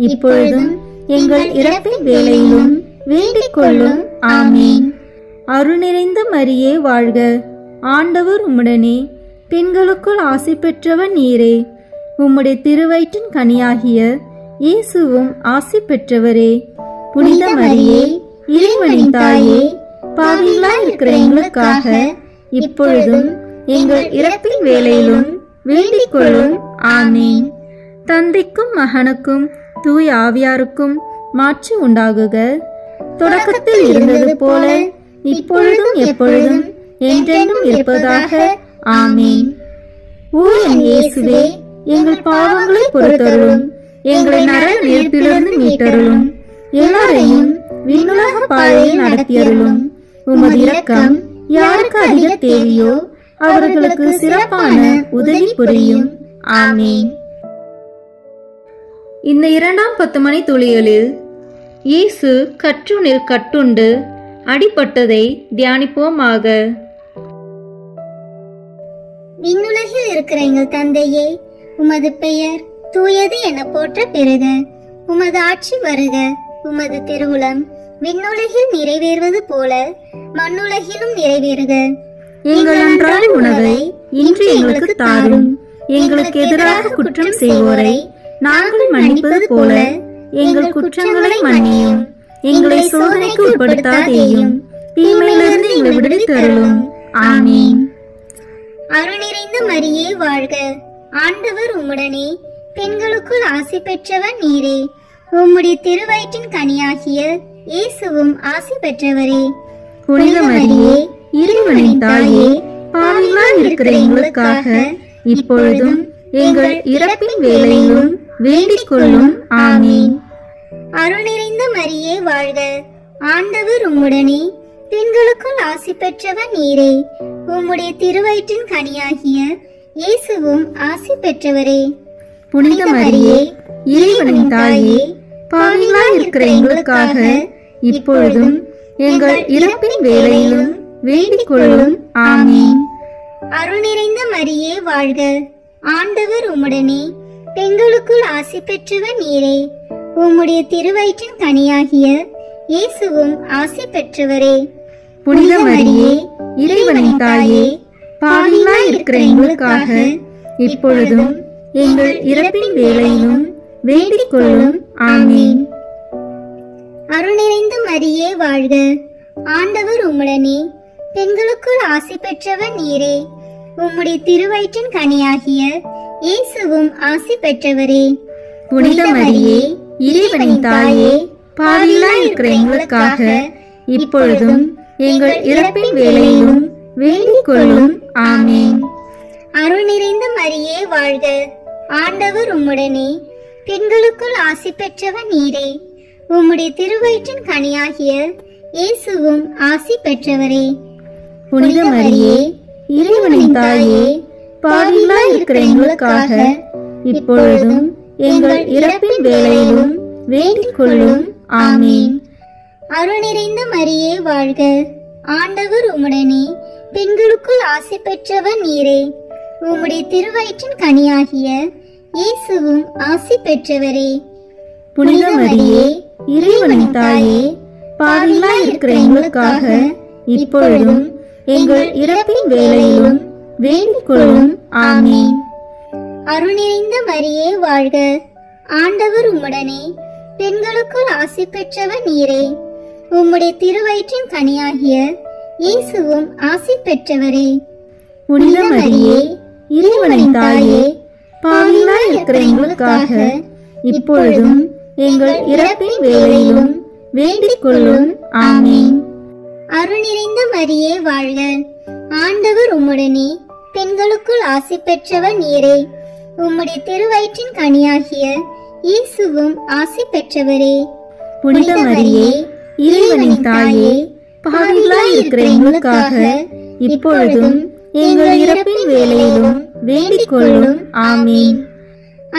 இப்பொழுதும் எங்கள் இறப்பின் வேளையிலும் வேண்டிக் கொள்ளும். ஆமீன். அருள் நிறைந்த மரியே வாழ்க. ஆண்டவர் உம்முடனே, பெண்களுக்குள் ஆசி பெற்றவர் நீரே. உம்முடைய திருவயிற்றின் கனியாகிய இயேசுவும் ஆசி பெற்றவரே. புனித மரியே, இறைவனின் தாயே, பாவிகளாய் இருக்கிற எங்களுக்காக இப்பொழுதும் எங்கள் இறப்பின் வேளையிலும் வேண்டிக் கொள்ளும். ஆமீன். தந்தைக்கும் மகனுக்கும் தூய ஆவியாருக்கும் மாட்சி உண்டாகுக. தொடக்கத்தில் இருந்தது போல இப்பொழுதும் எப்பொழுதும் என்றென்றும் இருப்பதாக. ஆமீன். ஓ என் இயேசுவே, எங்கள் பாவங்களை பொறுத்தருளும். எங்களை நரக நெருப்பிலிருந்து மீட்டருளும். எல்லாரையும் விண்ணுலக பாதையில் நடத்தியருளும். உமது இரக்கம் யாருக்கு அதிக தேவையோ அவர்களுக்கு சிறப்பான உதவி புரியும். ஆமீன். இந்த 2ஆம் 10 மணி துளிகளில் இயேசு கற்றுணில் கட்டுண்டு அடிபட்டதை தியானிப்போமாக. விண்ணுலகில் இருக்கிற எங்கள் தந்தையே, உமது பெயர் தூயது என போற்ற பெறுக. உமது ஆட்சி வருக. உமது திருவுளம் விண்ணுலகில் நிறைவேறுவது போல மண்ணுலகிலும் நிறைவேறுக. எங்கள் அன்றாட உணவை இன்று எங்களுக்கு தாரும். எங்களுக்கு எதிராக குற்றம் செய்வோரை நாங்கள் மன்னிப்பது போல எங்கள் குற்றங்களை மன்னியும். எங்களை சோதனைக்கு உட்படுத்தாதேயும், தீமையிலிருந்து எங்களை விடுவித்து அருளும். ஆமீன். அருள் நிறைந்த மரியே வாழ்க. ஆண்டவர் உம்முடனே, பெண்களுக்குள் ஆசி பெற்றவர் நீரே. உம்முடைய திருவயிற்றின் கனியாகிய இயேசுவும் ஆசி பெற்றவரே. புனித மரியே, இறைவனின் தாயே, பாவிகளாய் இருக்கிற எங்களுக்காக இப்பொழுதும் எங்கள் இறப்பின் வேளையிலும் வேண்டிக் கொள்ளும். ஆமீன். அருள் நிறைந்த மரியே வாழ்க. ஆண்டவர் உம்முடனே, பெண்களுக்குள் ஆசி பெற்றவர் நீரே. உம்முடைய திருவயிற்றின் கனியாகிய இயேசுவும் ஆசி பெற்றவரே. புனித மரியே, இறைவனின் தாயே, பாவிகளாய் இருக்கிற எங்களுக்காக இப்பொழுதும் எங்கள் இறப்பின் வேளையிலும் வேண்டிக் கொள்ளும். ஆமீன். அருள் நிறைந்த மரியே வாழ்க. ஆண்டவர் உம்முடனே, பெண்களுக்குள் ஆசி பெற்றவர் நீரே. உம்முடைய திருவயிற்றின் கனியாகிய இயேசுவும் ஆசி பெற்றவரே. புனித மரியே, இறைவனின் தாயே, பாவிகளாய் இருக்கிற எங்களுக்காக இப்பொழுதும் எங்கள் இறப்பின் வேளையிலும் வேண்டிக் கொள்ளும். ஆமீன். அருள் நிறைந்த மரியே வாழ்க. ஆண்டவர் உம்முடனே, பெண்களுக்குள் ஆசி பெற்றவர் நீரே. உம்முடைய திருவயிற்றின் கனியாகிய இயேசுவும் ஆசி பெற்றவரே. புனித மரியே, இறைவனின் தாயே, பாவிகளாய் இருக்கிற எங்களுக்காக இப்பொழுதும் எங்கள் இறப்பின் வேளையிலும் வேண்டிக் கொள்ளும். ஆமீன். அருள் நிறைந்த மரியே வாழ்க. ஆண்டவர் உம்முடனே, பெண்களுக்குள் ஆசி பெற்றவர் நீரே. உம்முடைய திருவயிற்றின் கனியாகிய இயேசுவும் ஆசி பெற்றவரே. புனித மரியே, இறைவனின் தாயே, பாவிகளாய் இருக்கிற எங்களுக்காக இப்பொழுதும் எங்கள் இறப்பின் வேளையிலும் வேண்டிக் கொள்ளும். ஆமீன். அருள் நிறைந்த மரியே வாழ்க. ஆண்டவர் உம்முடனே, பெண்களுக்குள் ஆசி பெற்றவர் நீரே. உம்முடைய திருவயிற்றின் கனியாகிய இயேசுவும் ஆசி பெற்றவரே. புனித மரியே, இறைவனின் தாயே, பாவிகளாய் இருக்கிற எங்களுக்காக இப்பொழுதும் எங்கள் இறப்பின் வேளையிலும் வேண்டிக் கொள்ளும். ஆமீன். அருள் நிறைந்த மரியே வாழ்க. ஆண்டவர் உம்முடனே, பெண்களுக்குள் ஆசி பெற்றவர் நீரே. உம்முடைய திருவயிற்றின் கனியாகிய இயேசுவும் ஆசி பெற்றவரே. புனித மரியே, இறைவனின் தாயே, பாவிகளாய் இருக்கிற எங்களுக்காக இப்பொழுதும் எங்கள் இறப்பின் வேளையிலும் வேண்டிக் கொள்ளும். ஆமீன். அருள் நிறைந்த மரியே வாழ்க. ஆண்டவர் உம்முடனே, பெண்களுக்குள் ஆசி பெற்றவர் நீரே. உம்முடைய திருவயிற்றின் கனியாகிய இயேசுவும் ஆசி பெற்றவரே. புனித மரியே, இறைவனின் தாயே, பாவிகளாய் இருக்கிற எங்களுக்காக இப்பொழுதும் எங்கள் இறப்பின் வேளையிலும் வேண்டிக் கொள்ளும். ஆமீன்.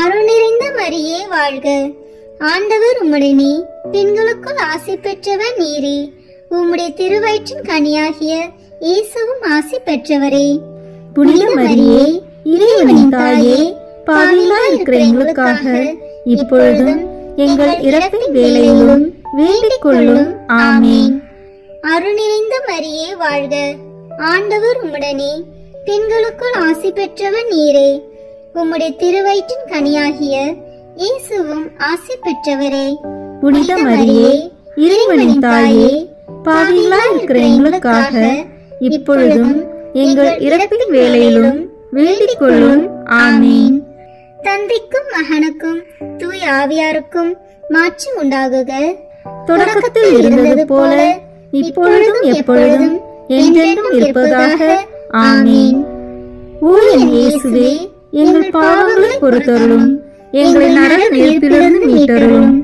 அருள் நிறைந்த மரியே வாழ்க. ஆண்டவர் உம்முடனே, பெண்களுக்குள் ஆசி பெற்றவர் நீரே. உம்முடைய திருவயிற்றின் கனியாகிய இயேசுவும் ஆசி பெற்றவரே. புனித மரியே, இறைவனின் தாயே, பாவிகளாய் இருக்கிற எங்களுக்காக இப்பொழுதும் எங்கள் இறப்பின் வேளையிலும் வேண்டிக் கொள்ளும். ஆமீன். அருள் நிறைந்த மரியே வாழ்க. ஆண்டவர் உம்முடனே, பெண்களுக்குள் ஆசி பெற்றவர் நீரே. உம்முடைய திருவயிற்றின் கனியாகிய இயேசுவும் ஆசி பெற்றவரே. புனித மரியே, இறைவனின் தாயே, பாவிகளாய் இருக்கிற எங்களுக்காக இப்பொழுதும் எங்கள் இறப்பின் வேளையிலும் வேண்டிக் கொள்ளும். ஆமீன். தந்தைக்கும் மகனுக்கும் தூய ஆவியாருக்கும் மாட்சி உண்டாகுக. தொடக்கத்தில் இருந்தது போல இப்பொழுதும் எப்பொழுதும் என்றென்றும் இருப்பதாக. ஆமீன். ஓ என் இயேசுவே, எங்கள் பாவங்களை பொறுத்தருளும். எங்களை நரக நெருப்பிலிருந்து மீட்டருளும்.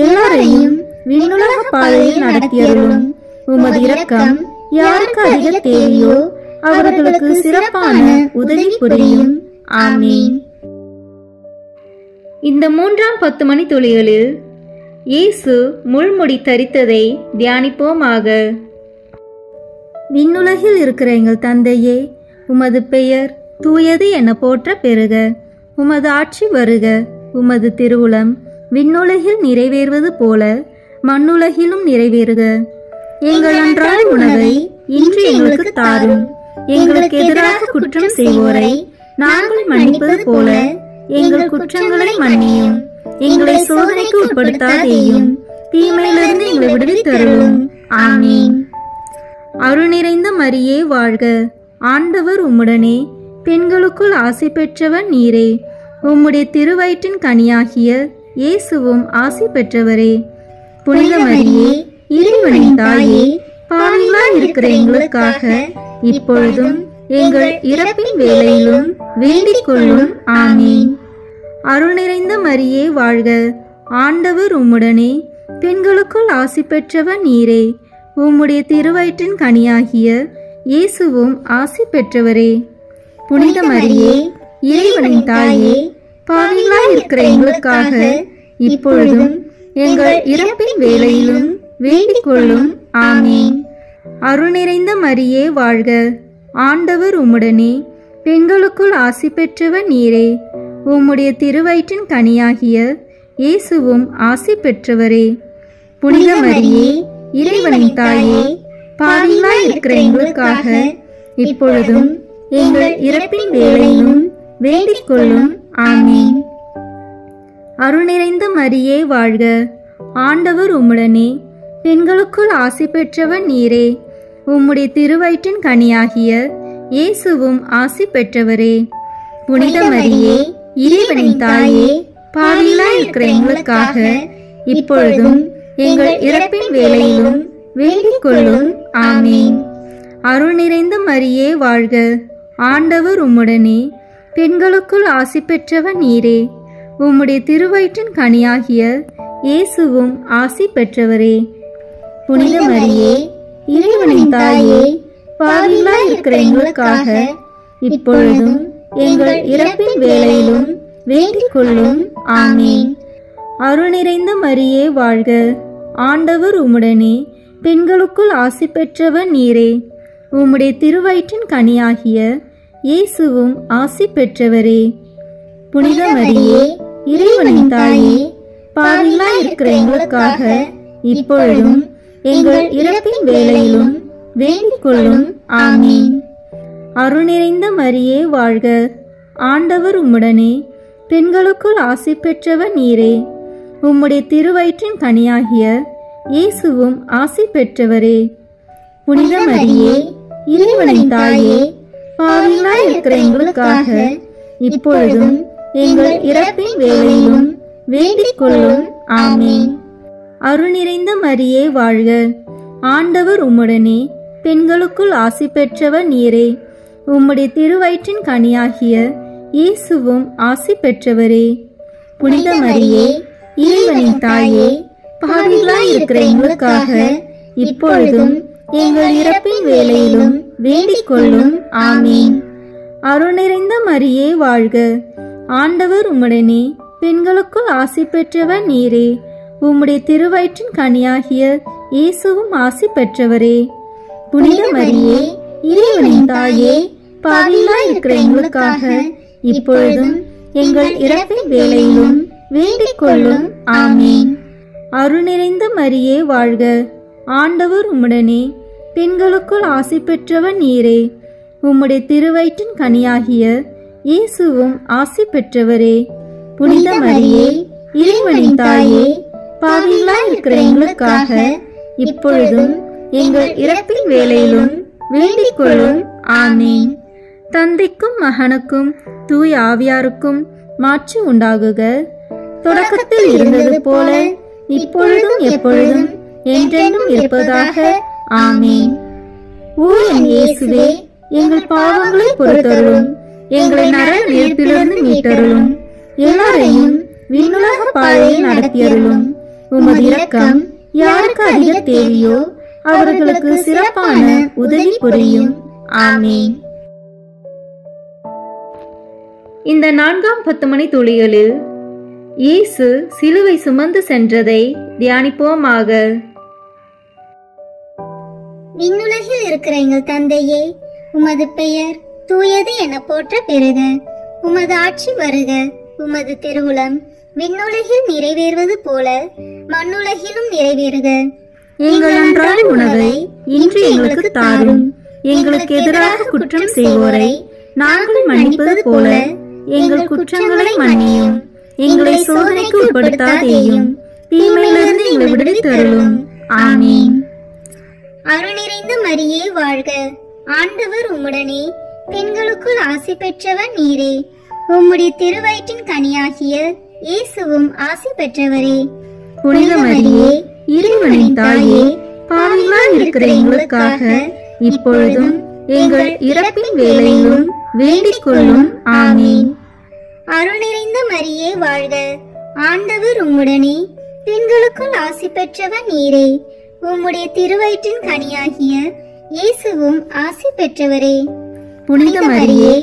எல்லாரையும் விண்ணுலக பாதையில் நடத்தியருளும். உமது இரக்கம் யாருக்கு அதிக தேவையோ அவர்களுக்கு சிறப்பான உதவி புரியும். ஆமீன். இந்த 3ஆம் 10 மணி துளிகளில் இயேசு முள்முடி தரித்ததை தியானிப்போமாக. விண்ணுலகில் இருக்கிற எங்கள் தந்தையே, உமது பெயர் தூயது என போற்ற பெறுக. உமது ஆட்சி வருக. உமது திருவுளம் விண்ணுலகில் நிறைவேறுவது போல மண்ணுலகிலும் நிறைவேறுக. எங்கள் அன்றாட உணவை இன்று எங்களுக்கு தாரும். எங்களுக்கு எதிராக குற்றம் செய்வோரை நாங்கள் மன்னிப்பது போல எங்கள் குற்றங்களை மன்னியும். எங்களை சோதனைக்கு உட்படுத்தாதேயும், தீமையிலிருந்து எங்களை விடுவித்தருளும். ஆமீன். அருள் நிறைந்த மரியே வாழ்க. ஆண்டவர் உம்முடனே, பெண்களுக்குள் ஆசி பெற்றவர் நீரே. உம்முடைய திருவயிற்றின் கனியாகிய இயேசுவும் ஆசி பெற்றவரே. புனித மரியே, இறைவனின் தாயே, பாவிகளாய் இருக்கிற எங்களுக்காக இப்பொழுதும் எங்கள் இறப்பின் வேளையிலும் வேண்டிக் கொள்ளும். ஆமீன். அருள் நிறைந்த மரியே வாழ்க. ஆண்டவர் உம்முடனே, பெண்களுக்குள் ஆசி பெற்றவர் நீரே. உம்முடைய திருவயிற்றின் கனியாகிய இயேசுவும் ஆசி பெற்றவரே. புனித மரியே, இறைவனின் தாயே, பாவிகளாய் இருக்கிற எங்களுக்காக இப்பொழுதும் எங்கள் இறப்பின் வேளையிலும் வேண்டிக் கொள்ளும். ஆமீன். அருள் நிறைந்த மரியே வாழ்க. ஆண்டவர் உம்முடனே, பெண்களுக்குள் ஆசி பெற்றவர் நீரே. உம்முடைய திருவயிற்றின் கனியாகிய இயேசுவும் ஆசி பெற்றவரே. புனித மரியே, இறைவனின் தாயே, பாவிகளாய் இருக்கிற எங்களுக்காக இப்பொழுதும் எங்கள் இறப்பின் வேளையிலும் வேண்டிக் கொள்ளும். ஆமீன். அருள் நிறைந்த மரியே வாழ்க. ஆண்டவர் உம்முடனே, பெண்களுக்குள் ஆசி பெற்றவர் நீரே. உம்முடைய திருவயிற்றின் கனியாகிய இயேசுவும் ஆசி பெற்றவரே. புனித மரியே, இறைவனின் தாயே, பாவிகளாய் இருக்கிற எங்களுக்காக இப்பொழுதும் எங்கள் இறப்பின் வேளையிலும் வேண்டிக் கொள்ளும். ஆமீன். அருள் நிறைந்த மரியே வாழ்க. ஆண்டவர் உம்முடனே, பெண்களுக்குள் ஆசி பெற்றவர் நீரே. உம்முடைய திருவயிற்றின் கனியாகிய இயேசுவும் ஆசி பெற்றவரே. புனித மரியே, இறைவனின் தாயே, பாவிகளாய் இருக்கிற எங்களுக்காக இப்பொழுதும் எங்கள் இறப்பின் வேளையிலும் வேண்டிக் கொள்ளும். ஆமீன். அருள் நிறைந்த மரியே வாழ்க. ஆண்டவர் உம்முடனே, பெண்களுக்குள் ஆசி பெற்றவர் நீரே. உம்முடைய திருவயிற்றின் கனியாகிய இயேசுவும் ஆசி பெற்றவரே. புனித மரியே, இறைவனின் தாயே, பாவிகளாய் இருக்கிற எங்களுக்காக இப்பொழுதும் எங்கள் இறப்பின் வேளையிலும் வேண்டிக் கொள்ளும். ஆமீன். அருள் நிறைந்த மரியே வாழ்க. ஆண்டவர் உம்முடனே, பெண்களுக்குள் ஆசி பெற்றவர் நீரே. உம்முடைய திருவயிற்றின் கனியாகிய இயேசுவும் ஆசி பெற்றவரே. புனித மரியே, இறைவனின் தாயே, பாவிகளாய் இருக்கிற எங்களுக்காக இப்பொழுதும் எங்கள் இறப்பின் வேளையிலும் வேண்டிக் கொள்ளும். ஆமீன். அருள் நிறைந்த மரியே வாழ்க. ஆண்டவர் உம்முடனே, பெண்களுக்குள் ஆசி பெற்றவர் நீரே. உம்முடைய திருவயிற்றின் கனியாகிய இயேசுவும் ஆசி பெற்றவரே. புனித மரியே, இறைவனின் தாயே, பாவிகளாய் இருக்கிற எங்களுக்காக இப்பொழுதும் எங்கள் இறப்பின் வேளையிலும் வேண்டிக் கொள்ளும். ஆமீன். அருள் நிறைந்த மரியே வாழ்க. ஆண்டவர் உம்முடனே, பெண்களுக்குள் ஆசி பெற்றவர் நீரே. உம்முடைய திருவயிற்றின் கனியாகிய இயேசுவும் ஆசி பெற்றவரே. புனித மரியே, இறைவனின் தாயே, பாவிகளாய் இருக்கிற எங்களுக்காக இப்பொழுதும் எங்கள் இறப்பின் வேளையிலும் வேண்டிக் கொள்ளும். ஆமீன். அருள் நிறைந்த மரியே வாழ்க. ஆண்டவர் உம்முடனே, பெண்களுக்குள் ஆசி பெற்றவர் நீரே. உம்முடைய திருவயிற்றின் கனியாகிய இயேசுவும் ஆசி பெற்றவரே. புனித மரியே, இறைவனின் தாயே, பாவிகளாய் இருக்கிற எங்களுக்காக இப்பொழுதும் எங்கள் இறப்பின் வேளையிலும் வேண்டிக் கொள்ளும். ஆமீன். தந்தைக்கும் மகனுக்கும் தூய ஆவியாருக்கும் மாட்சி உண்டாகுக. தொடக்கத்தில் இருந்தது போல இப்பொழுதும் எப்பொழுதும் என்றென்றும் இருப்பதாக. ஆமீன். ஓ என் இயேசுவே, எங்கள் பாவங்களை பொறுத்தருளும். எங்களை நரக நெருப்பிலிருந்து மீட்டருளும். எல்லாரையும் விண்ணுலக பாதையில் நடத்தியருளும். உமது இரக்கம் யாருக்கு அதிக தேவையோ அவர்களுக்கு சிறப்பான உதவி புரியும். ஆமீன். இந்த 4ஆம் 10 மணி துளிகளில் இயேசு சிலுவை சுமந்து சென்றதை தியானிப்போமாக. விண்ணுலகில் இருக்கிற எங்கள் தந்தையே, உமது பெயர் தூயது என போற்ற பெறுக. உமது ஆட்சி வருக. உமது திருவுளம் விண்ணுலகில் நிறைவேறுவது போல மண்ணுலகிலும் நிறைவேறுக. எங்கள் அன்றாட உணவை இன்று எங்களுக்கு தாரும். எங்களுக்கு எதிராக குற்றம் செய்வோரை நாங்கள் மன்னிப்பது போல எங்கள் குற்றங்களை மன்னியும். எங்களை சோதனைக்கு உட்படுத்தாதேயும், தீமையிலிருந்து எங்களை விடுவித்தருளும். ஆமீன். அருள் நிறைந்த மரியே வாழ்க. ஆண்டவர் உம்முடனே, பெண்களுக்குள் ஆசி பெற்றவர் நீரே. உம்முடைய திருவயிற்றின் கனியாகிய இயேசுவும் ஆசி பெற்றவரே. புனித மரியே, இறைவனின் தாயே, பாவிகளாய் இருக்கிற எங்களுக்காக இப்பொழுதும் எங்கள் இறப்பின் வேளையிலும் வேண்டிக் கொள்ளும். ஆமீன். அருள் நிறைந்த மரியே வாழ்க. ஆண்டவர் உம்முடனே, பெண்களுக்குள் ஆசி பெற்றவர் நீரே. உம்முடைய திருவயிற்றின் கனியாகிய இயேசுவும் ஆசி பெற்றவரே. புனித மரியே,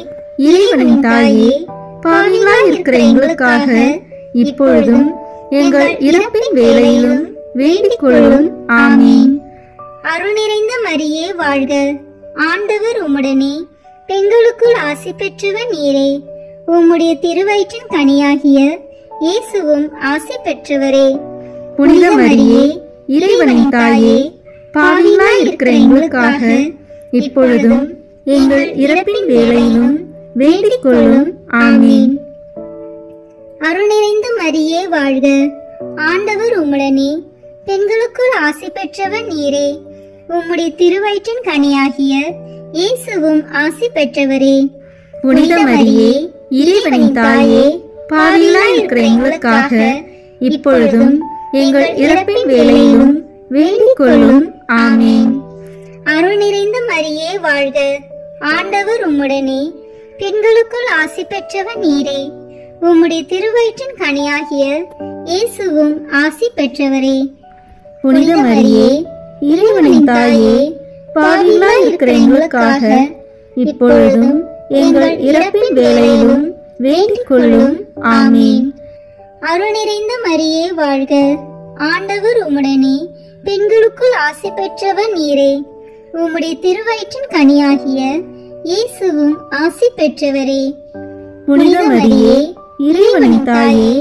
இறைவனின் தாயே, பாவிகளாய் இருக்கிற எங்களுக்காக இப்பொழுதும் எங்கள் இறப்பின் வேளையிலும் வேண்டிக் கொள்ளும். ஆமீன். அருள் நிறைந்த மரியே வாழ்க. ஆண்டவர் உம்முடனே, பெண்களுக்குள் ஆசி பெற்றவர் நீரே. உம்முடைய திருவயிற்றின் கனியாகிய இயேசுவும் ஆசி பெற்றவரே. புனித மரியே, இறைவனின் தாயே, பாவிகளாய் இருக்கிற எங்களுக்காக இப்பொழுதும் எங்கள் இறப்பின் வேளையிலும் வேண்டிக் கொள்ளும். ஆமீன். அருள் நிறைந்த மரியே வாழ்க. ஆண்டவர் உம்முடனே, பெண்களுக்குள் ஆசி பெற்றவர் நீரே. உம்முடைய திருவயிற்றின் கனியாகிய இயேசுவும் ஆசி பெற்றவரே. புனித மரியே, இறைவனின் தாயே, பாவிகளாய் இருக்கிற எங்களுக்காக இப்பொழுதும் எங்கள் இறப்பின் வேளையிலும் வேண்டிக் கொள்ளும். ஆமீன். அருள் நிறைந்த மரியே வாழ்க. ஆண்டவர் உம்முடனே, பெண்களுக்குள் ஆசி பெற்றவர் நீரே. உம்முடைய திருவயிற்றின் கனியாகிய இயேசுவும் ஆசி பெற்றவரே. புனித மரியே, இறைவனின் தாயே, பாவிகளாய் இருக்கிற எங்களுக்காக இப்பொழுதும் எங்கள் இறப்பின் வேளையிலும் வேண்டிக் கொள்ளும். ஆமீன். அருள் நிறைந்த மரியே வாழ்க. ஆண்டவர் உம்முடனே, பெண்களுக்குள் ஆசி பெற்றவர் நீரே. உம்முடைய திருவயிற்றின் கனியாகிய இயேசுவும் ஆசி பெற்றவரே. புனித மரியே, இறைவனின் தாயே,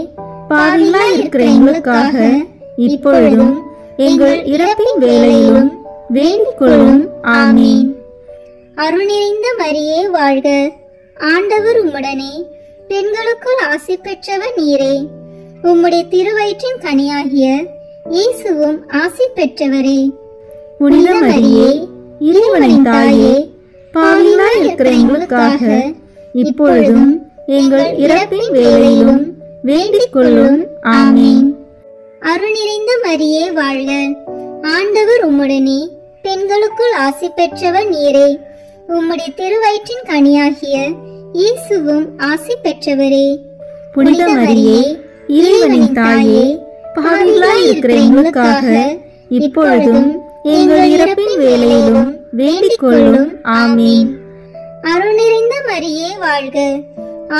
பாவிகளாய் இருக்கிற எங்களுக்காக இப்பொழுதும் எங்கள் இறப்பின் வேளையிலும் வேண்டிக் கொள்ளும். ஆமீன். அருள் நிறைந்த மரியே வாழ்க. ஆண்டவர் உம்முடனே, பெண்களுக்குள் ஆசி பெற்றவர் நீரே. உம்முடைய திருவயிற்றின் கனியாகிய இயேசுவும் ஆசி பெற்றவரே. புனித மரியே, இறைவனின் தாயே, பாவிகளாய் இருக்கிற எங்களுக்காக இப்பொழுதும் எங்கள் இறப்பின் வேளையிலும் வேண்டிக் கொள்ளும். ஆமீன். அருள் நிறைந்த மரியே வாழ்க. ஆண்டவர் உம்முடனே, பெண்களுக்குள் ஆசி பெற்றவர் நீரே. உம்முடைய திருவயிற்றின் கனியாகிய இயேசுவும் ஆசி பெற்றவரே. புனித மரியே, இறைவனின் தாயே, பாவிகளாய் இருக்கிற எங்களுக்காக இப்பொழுதும் எங்கள் இறப்பின் வேளையிலும் வேண்டிக் கொள்ளும். ஆமீன். அருள் நிறைந்த மரியே வாழ்க.